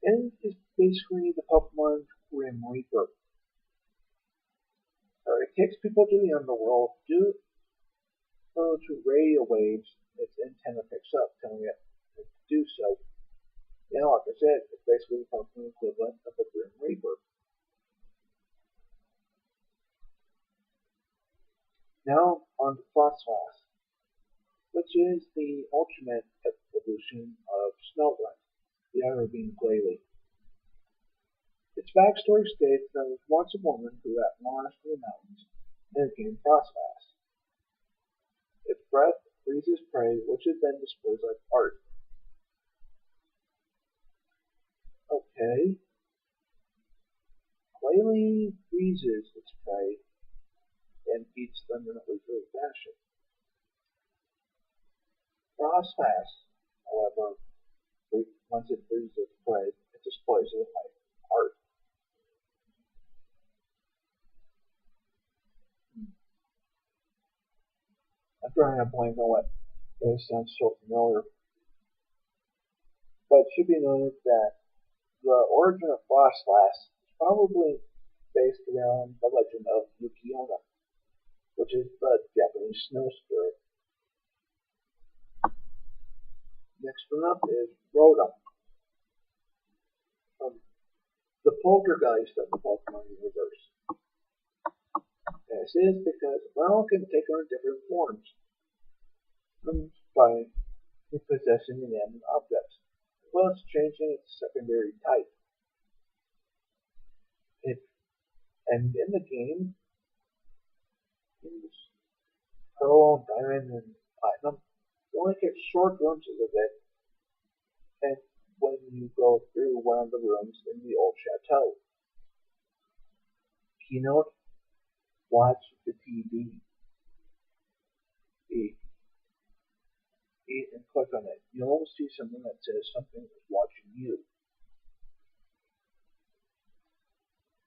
And is basically the Pokemon Grim Reaper. It takes people to the underworld due to radio waves its antenna picks up, telling it to do so. Now, like I said, it's basically the Pokemon equivalent of the Grim Reaper. Now, on to Frostlass, which is the ultimate evolution of Snowblunt, the other being Glalie. Its backstory states that there was once a woman who got lost in the mountains and became Frostlass. Its breath freezes prey, which is then displayed like art. Okay. Glalie freezes its prey and feeds them in a lethal fashion. Frostlass, however, once it freezes its prey, it displays it like art. I'm trying to blank on what this sounds so familiar. But it should be noted that the origin of Frostlass is probably based around the legend of Yukiona, which is the Japanese snow spirit. Next one up is Rotom, the poltergeist of the Pokemon universe. This is because, well, it can take on different forms by possessing inanimate objects, as well as changing its secondary type. And in the game, Pearl, Diamond, and Platinum, you only get short glimpses of it, and when you go through one of the rooms in the old chateau. Keynote, watch the TV. Eat and click on it. You'll always see something that says something is watching you.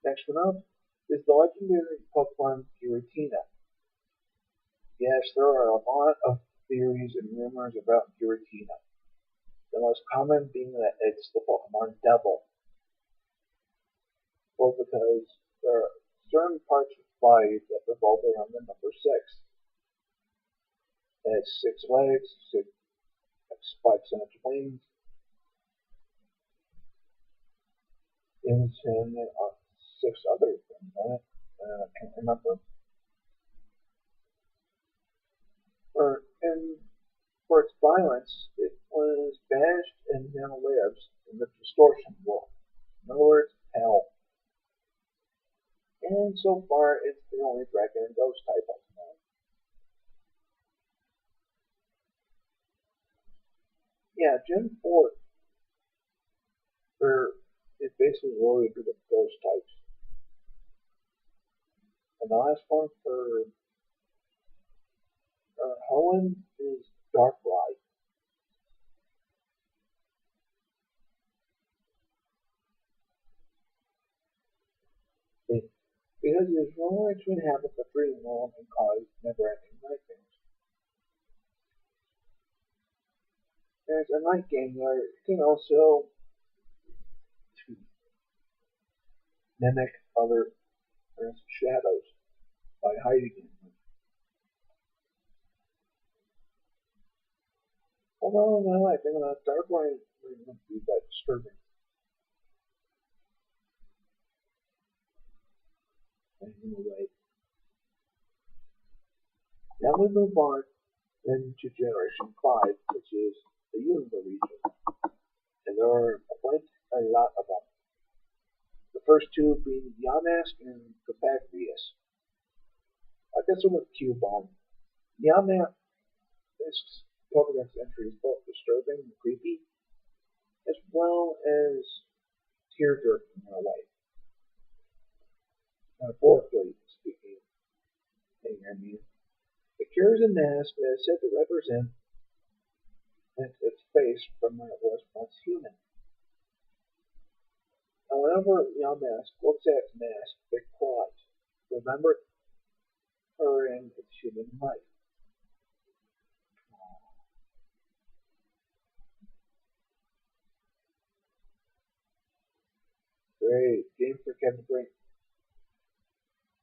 Next one up is the legendary Pokemon Giratina. Yes, there are a lot of theories and rumors about Giratina. The most common being that it's the Pokemon Devil. Well, because there are certain parts of its body that revolve around the number 6. It has 6 legs, 6 spikes on its wings, and 6 other things on it. I can't remember. And for its violence, it was banished and now lives in the distortion world. In other words, hell. And so far, it's the only dragon and ghost type Pokemon. Yeah, Gen 4 is basically loaded with ghost types. And the last one for Hoenn is Darkrai. Because it is normally to inhabit the free world and cause never-ending nightmares. There's a night game where it can also mimic other shadows by hiding in them. Although now I think that Darkrai wouldn't be that disturbing. Anyway, now we move on into Generation 5, which is the Unova region. And there are quite a lot of them. The first two being Yamask and Cofagrigus. I guess with Cubone. Yamask, this Pokedex entry is both disturbing and creepy, as well as tear-jerking in a way. Metaphorically speaking, I mean, it carries a mask that is said to represent its face from when it was once human. And whenever Yamask looks at its mask, it cries, remember her in its human life. Great. Game for Kevin Brain.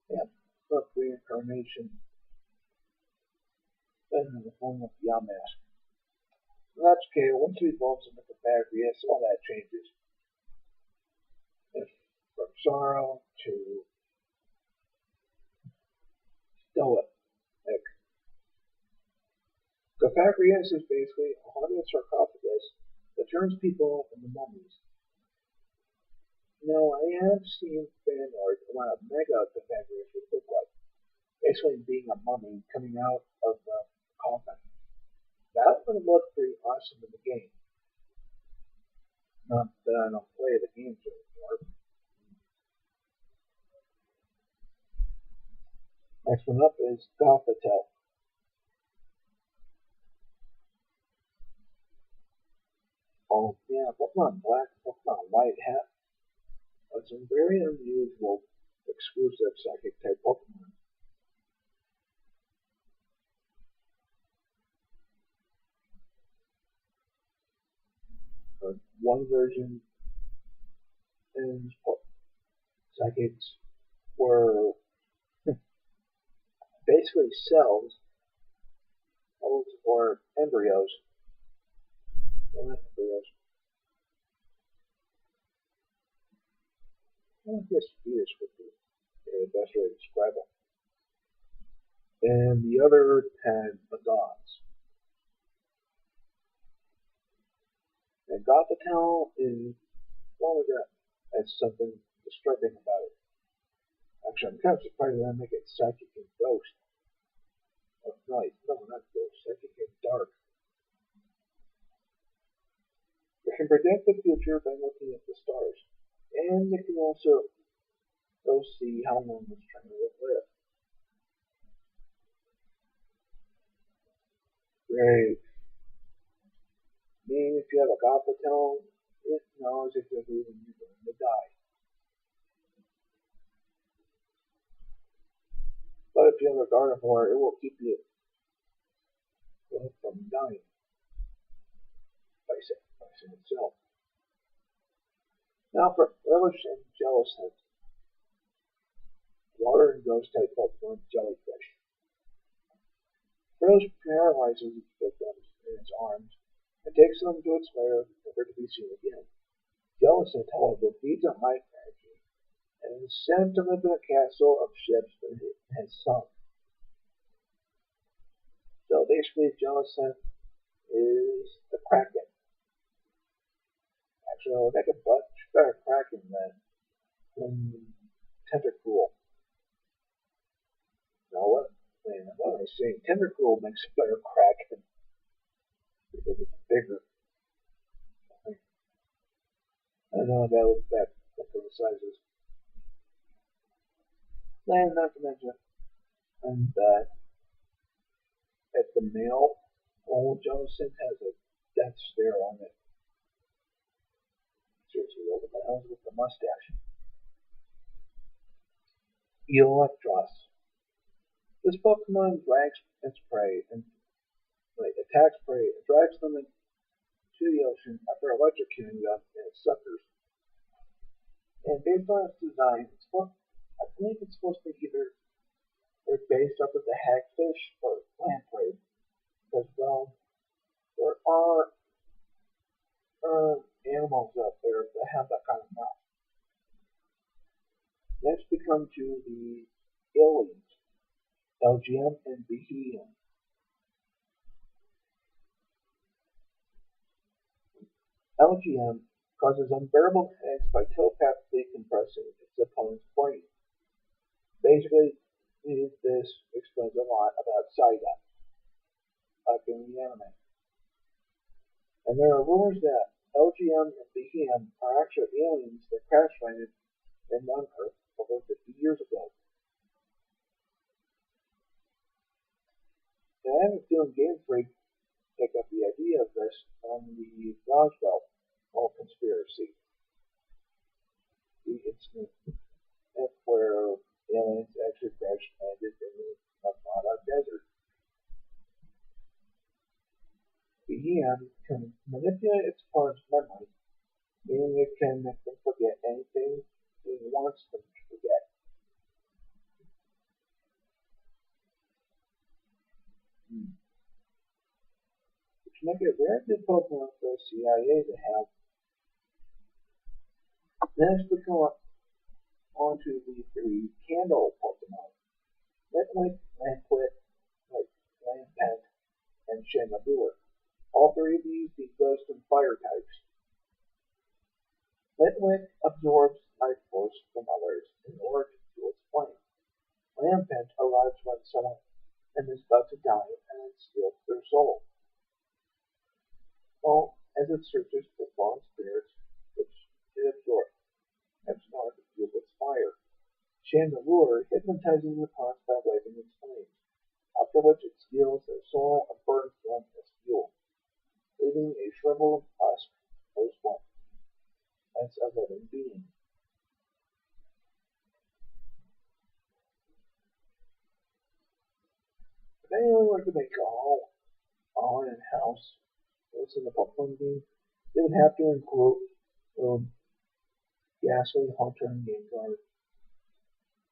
Yeah. Look, reincarnation in the form of Yamask. That's okay. Once he evolves into the battery, yes, all that changes. If from sorrow to stoic. Like, Gophacrius is basically a haunted sarcophagus that turns people into mummies. Now, I have seen fan art of what a mega Gophacrius would look like. Basically being a mummy coming out of the coffin. That would look pretty awesome in the game. Not that I don't play the games anymore. Next one up is Gothatel. Oh yeah, Pokemon Black, Pokemon White have some very unusual exclusive psychic type Pokemon. One version in psychics were basically cells or embryos. Not embryos. I guess fetus would be the best way to describe it. And the other had the gods. And Gothitown is wrong with that. That's something disturbing about it. Actually, I'm kind of surprised they didn't make it psychic and ghost. Oh, no, not ghost. Psychic and dark. It can predict the future by looking at the stars. And it can also go see how long it's trying to live. Great. Meaning if you have a Gothitown, it knows if you're going to die. But if you have a Gardevoir, it will keep you from dying by sacrificing itself. Now for relish and jealousness, water and ghost type Pokemon jellyfish. Relish paralyzes its victims in its arms and takes them to its lair, never to be seen again. Jealousness, however, feeds on life energy and is sent to live in a castle of ships that it has sunk. So basically, Jealousness is the Kraken. Actually, I'll make a much better Kraken than Tentacruel. Now what? What am I saying? Tentacruel makes a better Kraken because it's bigger. I know I gotta look back for the sizes. And not to mention, and at the male, old Jellison has a death stare on it. Seriously, what the hell's with the mustache? Electros. This Pokemon drags its prey and attacks prey and drags them into the ocean after electrocuting them and its suckers. And based on its design, I believe it's supposed to be either based off of the hagfish or lamprey, because well, there are animals out there that have that kind of mouth. Next we come to the aliens, LGM and Behem. LGM causes unbearable headaches by telepathically compressing its opponent's brain. Basically, this explains a lot about Saida, like in the anime. And there are rumors that LGM and Behem are actually aliens that crash landed in on Earth over 50 years ago. to crash landed in the Nevada desert. The EM can manipulate its opponent's memory, meaning it can make them forget anything it wants them to forget. Which make it very good Pokemon for the CIA to have. Next, we come on to the three Candle Pokemon. Litwick, Lamquit, Lampent, and Chandelure. All three of these being ghost and fire types. Litwick absorbs life force from others in order to fuel its flame. Lampent arrives when someone is about to die and steals their soul. Well, as it searches for fallen spirits, which it absorbs in order to fuel its fire. Chandelure hypnotizes the opponents by waving its flames, after which it steals their soul and burns them as fuel, leaving a shriveled husk post-one as a living being. If anyone were to make all in-house in the Pokemon game, they would have to include Ghastly, Hunter, and Gengar,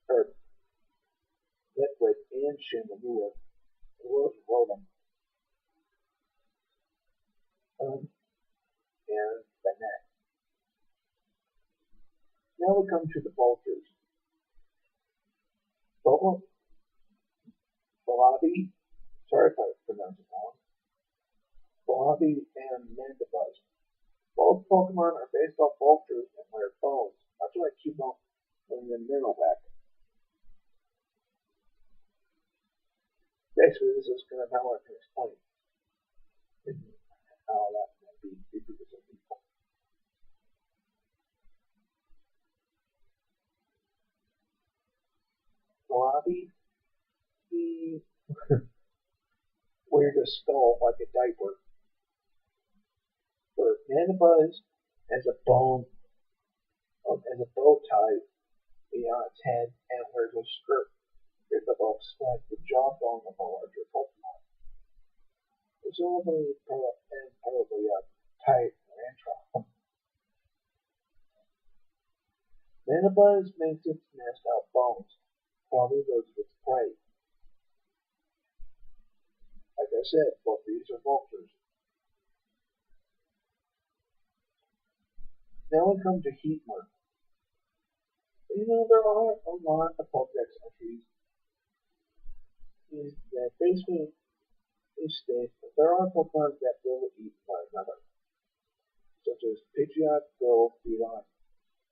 or Litwick, and Chandelure, or Rotom, and Banette. Now we come to the Vultures. Balabi, sorry if I pronounced it wrong, Balabi and Mandibuzz. Both Pokemon are based off vultures and wear bones, much like Cubone and the Marowak. Basically, this is kind of how I can explain how that might be to some people. Balabi, he wears a skull like a diaper. For Mandibuzz has a bow tie on its head and wears a skirt that looks like the jawbone of a larger Pokemon. Presumably probably a tight Ranchron. Mandibuzz makes its nest out of bones, probably those of its prey. Like I said, both these are vultures. Now we come to Heatmer. There are a lot of Pokedex entries that basically state that there are Pokemon that will eat one another, such as Pidgeot will feed on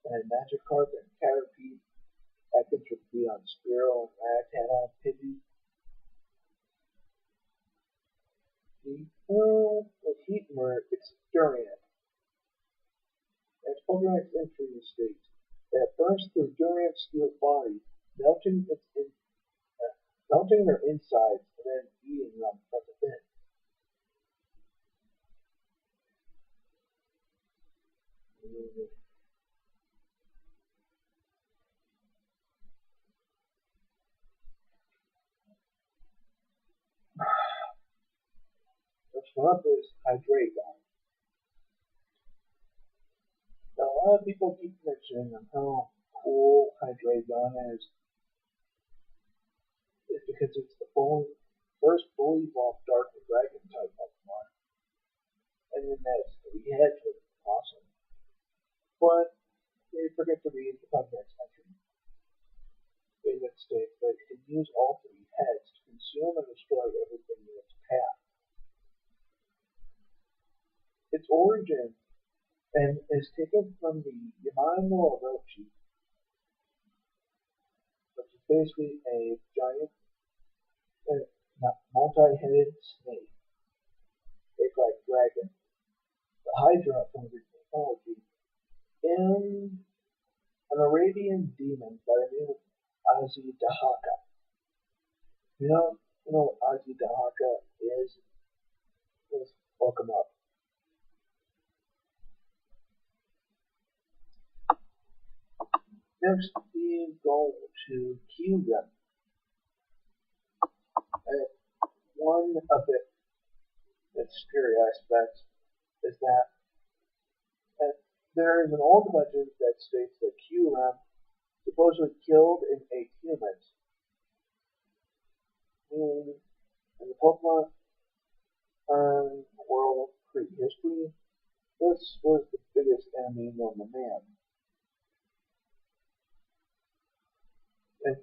and Magikarp and Caterpie, Ekans would feed on Spearow and Rattata, Pidgey. With Heatmer, it's Durian. As Pokedex entry states, that burns through Durian's steel body, melting their insides and then eating them from within. Next one up is Hydreigon. Now, a lot of people keep mentioning how cool Hydreigon is because it's the first fully evolved Dark and Dragon type Pokemon. And then that's 3 heads, which is awesome. But they forget to read the Pokedex entry. It states that it can use all 3 heads to consume and destroy everything in its path. Its origin and is taken from the Yamaino Orochi, which is basically a giant multi-headed snake, shaped like dragon. The Hydra from Greek mythology, and an Arabian demon by the name of Azidahaka. You know what Azidahaka is? Let's look him up. Next, we go to Kyogre. And one of its scary aspects is that there is an old legend that states that QM supposedly killed and ate humans. In the Pokemon world of prehistory, this was the biggest enemy known to man. And,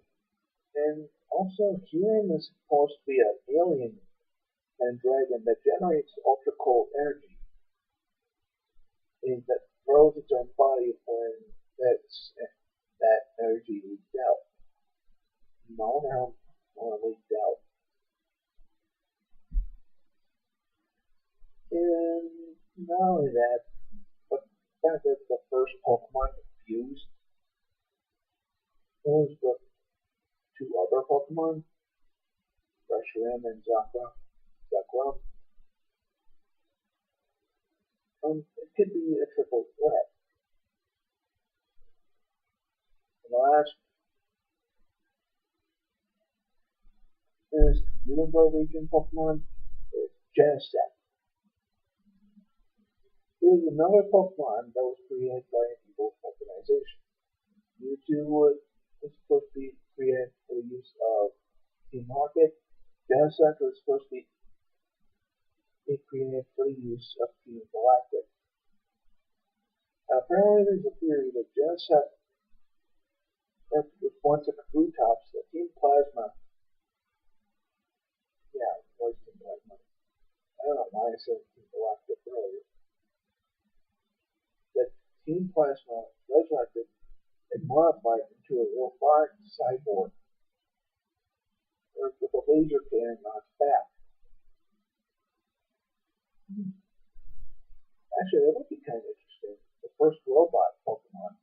and also, QM is supposed to be an alien and dragon that generates ultra cold energy and that grows its own body when that energy leaks out. No, now leaked out. And not only that, but the fact that the first Pokemon fused was with two other Pokemon, Reshiram and Zekrom. It could be a triple threat. And the last is Unova region Pokemon is Genesect. It is another Pokemon that was created by an evil organization. Mewtwo is supposed to be created for the use of Team Rocket. Genesect was supposed to be created for the use of Team Galactic. Apparently there's a theory that Genesect was once a Kabutops that Team Plasma, yeah, it was Team Plasma. I don't know why I said Team Galactic earlier. That Team Plasma resurrected and modified into a robotic cyborg with a laser cannon on its back. Actually, that would be kind of interesting. The first robot Pokemon.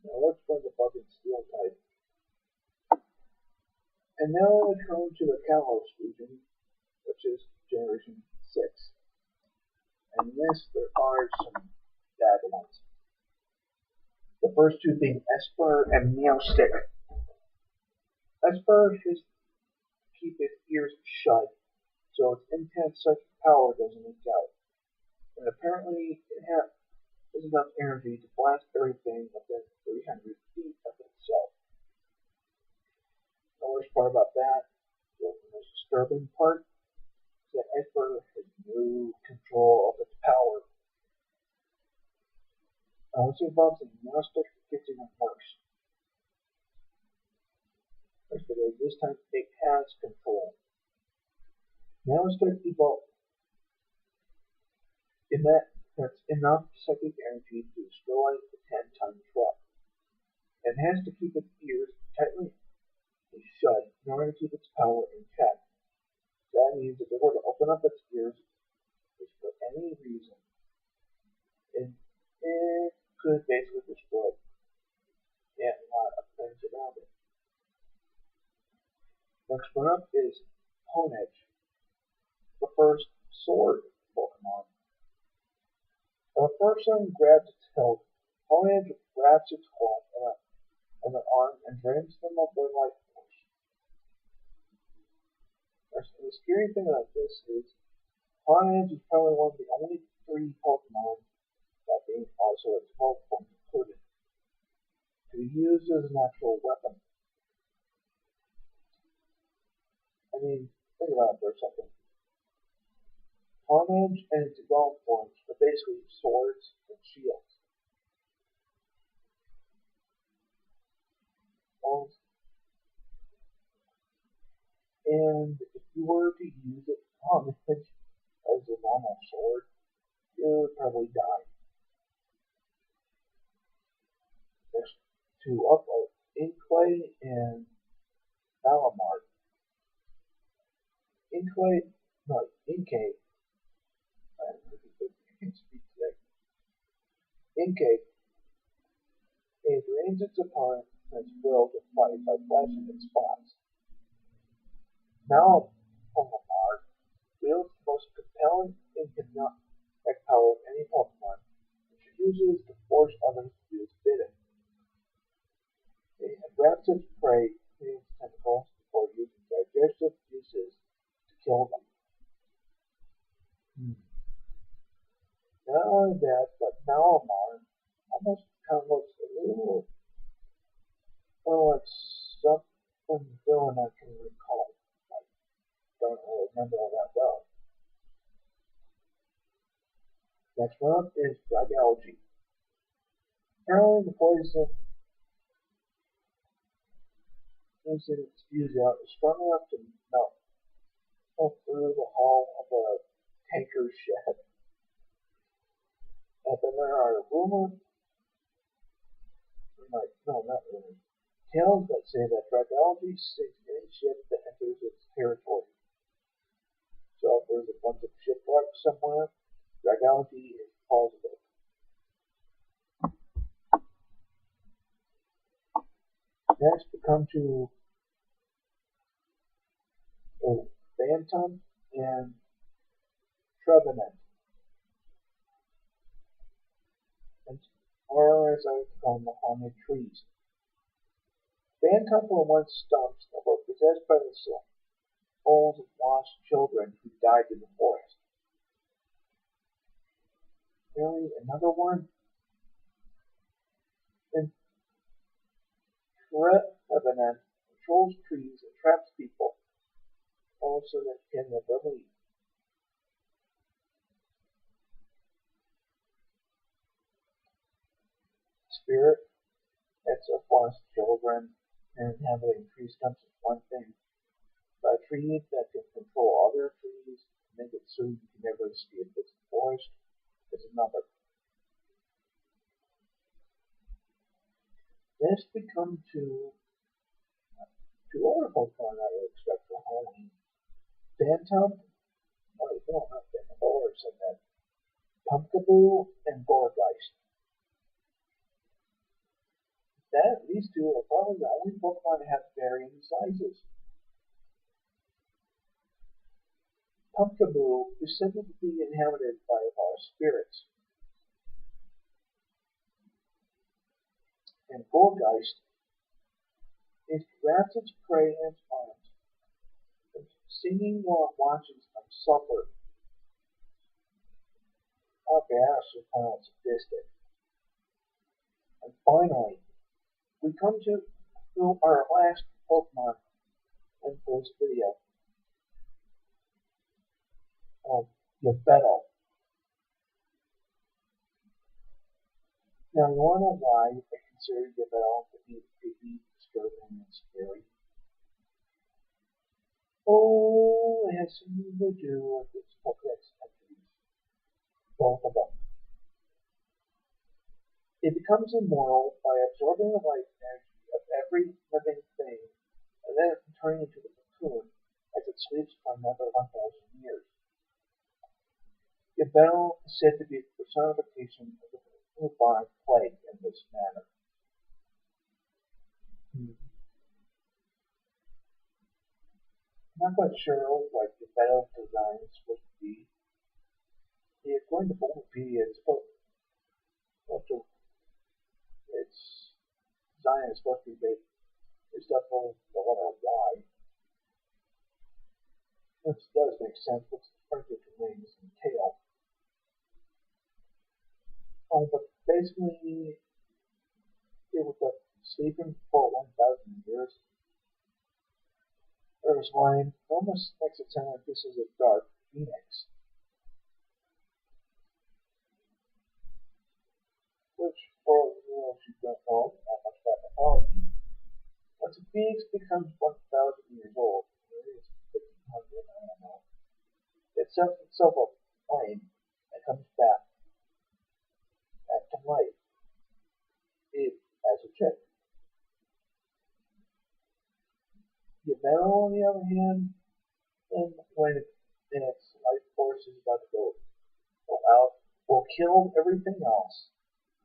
Now let's bring the Bug and Steel type. And now we come to the Kalos region, which is Generation 6. And in this, there are some bad ones. The first two being Esper and Meowstick. Esper has to keep its ears shut, so its intense psychic power doesn't leak out. And apparently, it has enough energy to blast everything within 300 feet of itself. The worst part about that, the most disturbing part, is that Esper has no control of its power. And once it evolves in Meowstick, it gets even worse. Because this time it has control. Meowstick evolved in that's enough psychic energy to destroy the 10-ton truck. And has to keep its ears tightly shut in order to keep its power in check. That means if it were to open up its ears for any reason, it could basically destroy a lot of things around it. Next one up is Honedge, the first sword Pokemon. When a person grabs its hilt, Honedge wraps its claw on their arm and drains them of their life force. The scary thing about this is Honedge is probably one of the only 3 Pokemon, that being also its 12 form included, to be used as an actual weapon. I mean, think about it for a second. Honedge and its evolved forms are basically swords and shields. And if you were to use it Honedge as a normal sword, you would probably die. There's 2 uploads, Inkay and Malamar. Inkay, I can't speak today. Inkay, it drains its opponent and is willed to fight by flashing its spots. Now, Malamar wields the most compelling and hypnotic power of any Pokemon, which it uses to force others to do its bidding. It grabs its prey, hitting its tentacles before using digestion remember all that well. Next one up is drug algae. Apparently the poison once it spews out is strong enough to melt through the hull of a tanker shed. And then there are rumors, no, not rumors, tales that say that drug algae sinks any ship that enters its territory. So if there's a bunch of shipwrecks somewhere, drug algae is plausible. Next, we come to Bantam and Trevenant, or as I call them, the haunted trees. Bantam were once stumps that were possessed by the souls of lost children who died in the forest. Really, another one? And Trevenant controls trees and traps people, also that can never leave. Spirit, it's of lost children, and inhabiting tree stumps is one thing. But a tree that can control other trees, make it so you can never escape its forest, is another. Next we come to two other Pokemon that I would expect for Halloween. Phantom, no, not Phantom, I already said that. Pumpkaboo and Gourgeist. These two are probably the only Pokemon that have varying sizes. Pumpkaboo is said to be inhabited by spirits. And Gourgeist it wraps its prey in its arms, singing while it watches them suffer. Okay, that's just kind of sadistic. And finally, we come to our last Pokemon in this video. Yveltal. Now, you want to know why I consider Yveltal to be creepy, disturbing, and scary? Oh, it has something to do with its Pokedex entries. Both of them. It becomes immortal by absorbing the life energy of every living thing and then turning into the cocoon as it sleeps for another 1,000 years. Yveltal is said to be the personification of the bubonic plague in this manner. I'm not quite sure what Yveltal's design is supposed to be. According to Wikipedia, its design is supposed to be based off of the letter Y. Which does make sense with sprinkles of wings and tail. But basically, it was sleeping for 1,000 years. There's one almost makes it sound like this is a dark phoenix. Which, for those who don't know that much about mythology, once a phoenix becomes 1,000 years old, maybe it's 1,500, I don't know, it sets itself a flame and comes back to life as a chick. Yveltal, on the other hand, and when its life force is about to go out, will kill everything else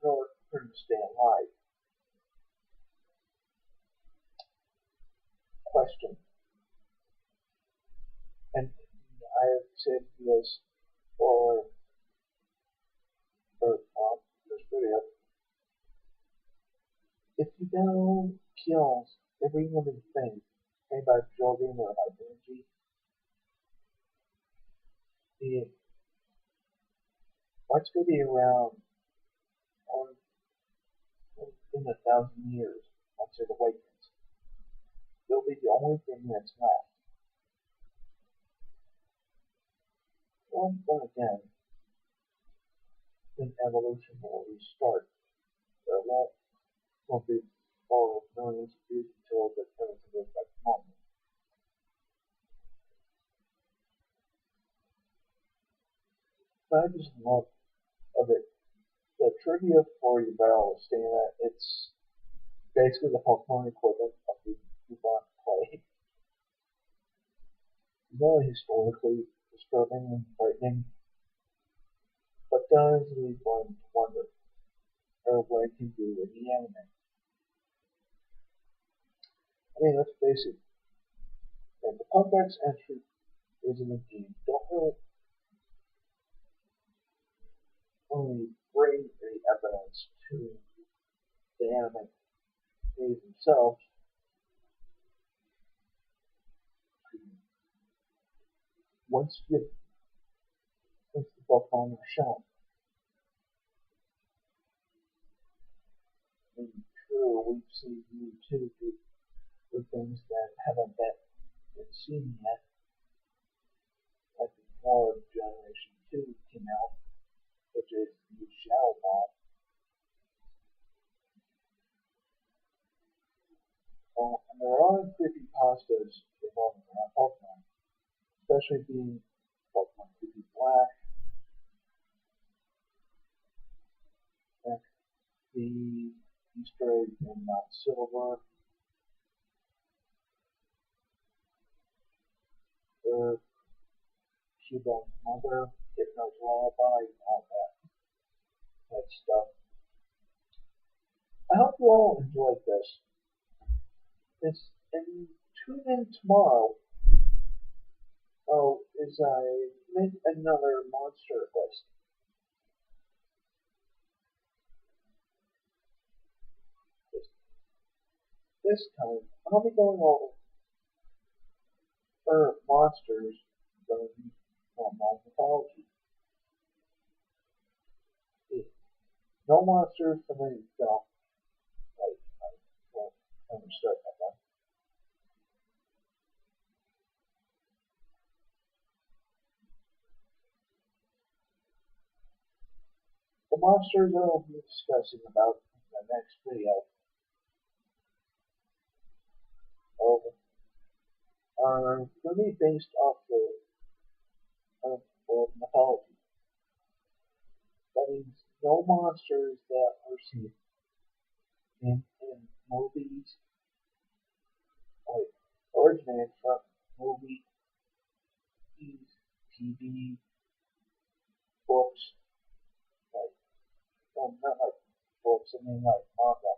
in order for it to stay alive. Question. And I have said this for this video. If Yveltal kills every living thing, say by absorbing their life energy, what's going to be around in 1,000 years once it awakens? It'll be the only thing that's left. Well, then again, then evolution will restart. There won't be for millions of years until the everything goes back to normal. But I just love of it. The trivia for your battle is saying that it's basically the Pokemon equivalent of the Coupon play. Very historically disturbing and frightening, but does leave one to wonder what it can do in the anime. I mean, let's face it, and the Pokedex entry is in the game don't really only bring any evidence to the anime page themselves. Once the Pokemon are shown. And true, we've seen Mewtwo do things that haven't been seen yet, like before Generation 2 came out, such as the Shadow Ball. And there are creepypastas involving around Pokemon, especially being Pokemon Creepy Black, and the Easter egg in Mount Silver, or Cuba's mother, Hypno's Lullaby, and all that stuff. I hope you all enjoyed this. And tune in tomorrow. As I make another monster list. This time, I'll be going over monsters from normal mythology. No monsters from any film. Well, let me start that one. The monsters I'll be discussing about in the next video are going to be based off of mythology. That means no monsters that are seen in movies originated from movies, TV, books, not like books, I mean like manga,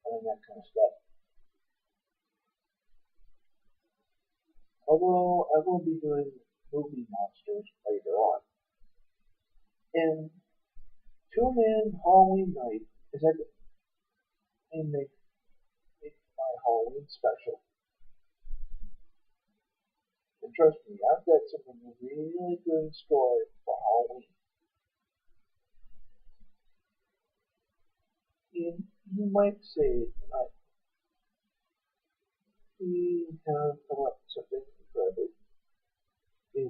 and that kind of stuff. Although I will be doing movie monsters later on. And tune in Halloween night as I make my Halloween special. And trust me, I've got something really good in store for Halloween. And you might say tonight, we have come up with something incredibly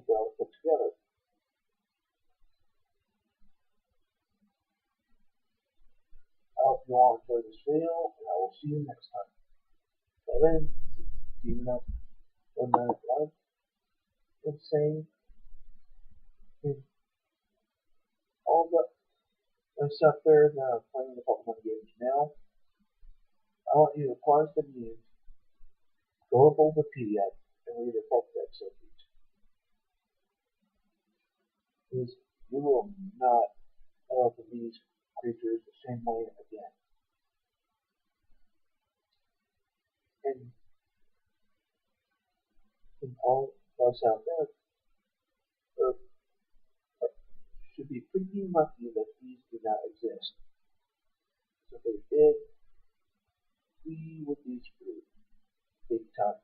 well put together. I hope you all enjoyed this video, and I will see you next time. Till then, Demon0981 and saying all the stuff there that are playing the Pokemon games now, I want you to pause the news, go up over the PDF, and read the Pokedex entries. Because you will not look at these creatures the same way again. And all of us out there should be pretty lucky that these do not exist. So if they did, we would be screwed big time.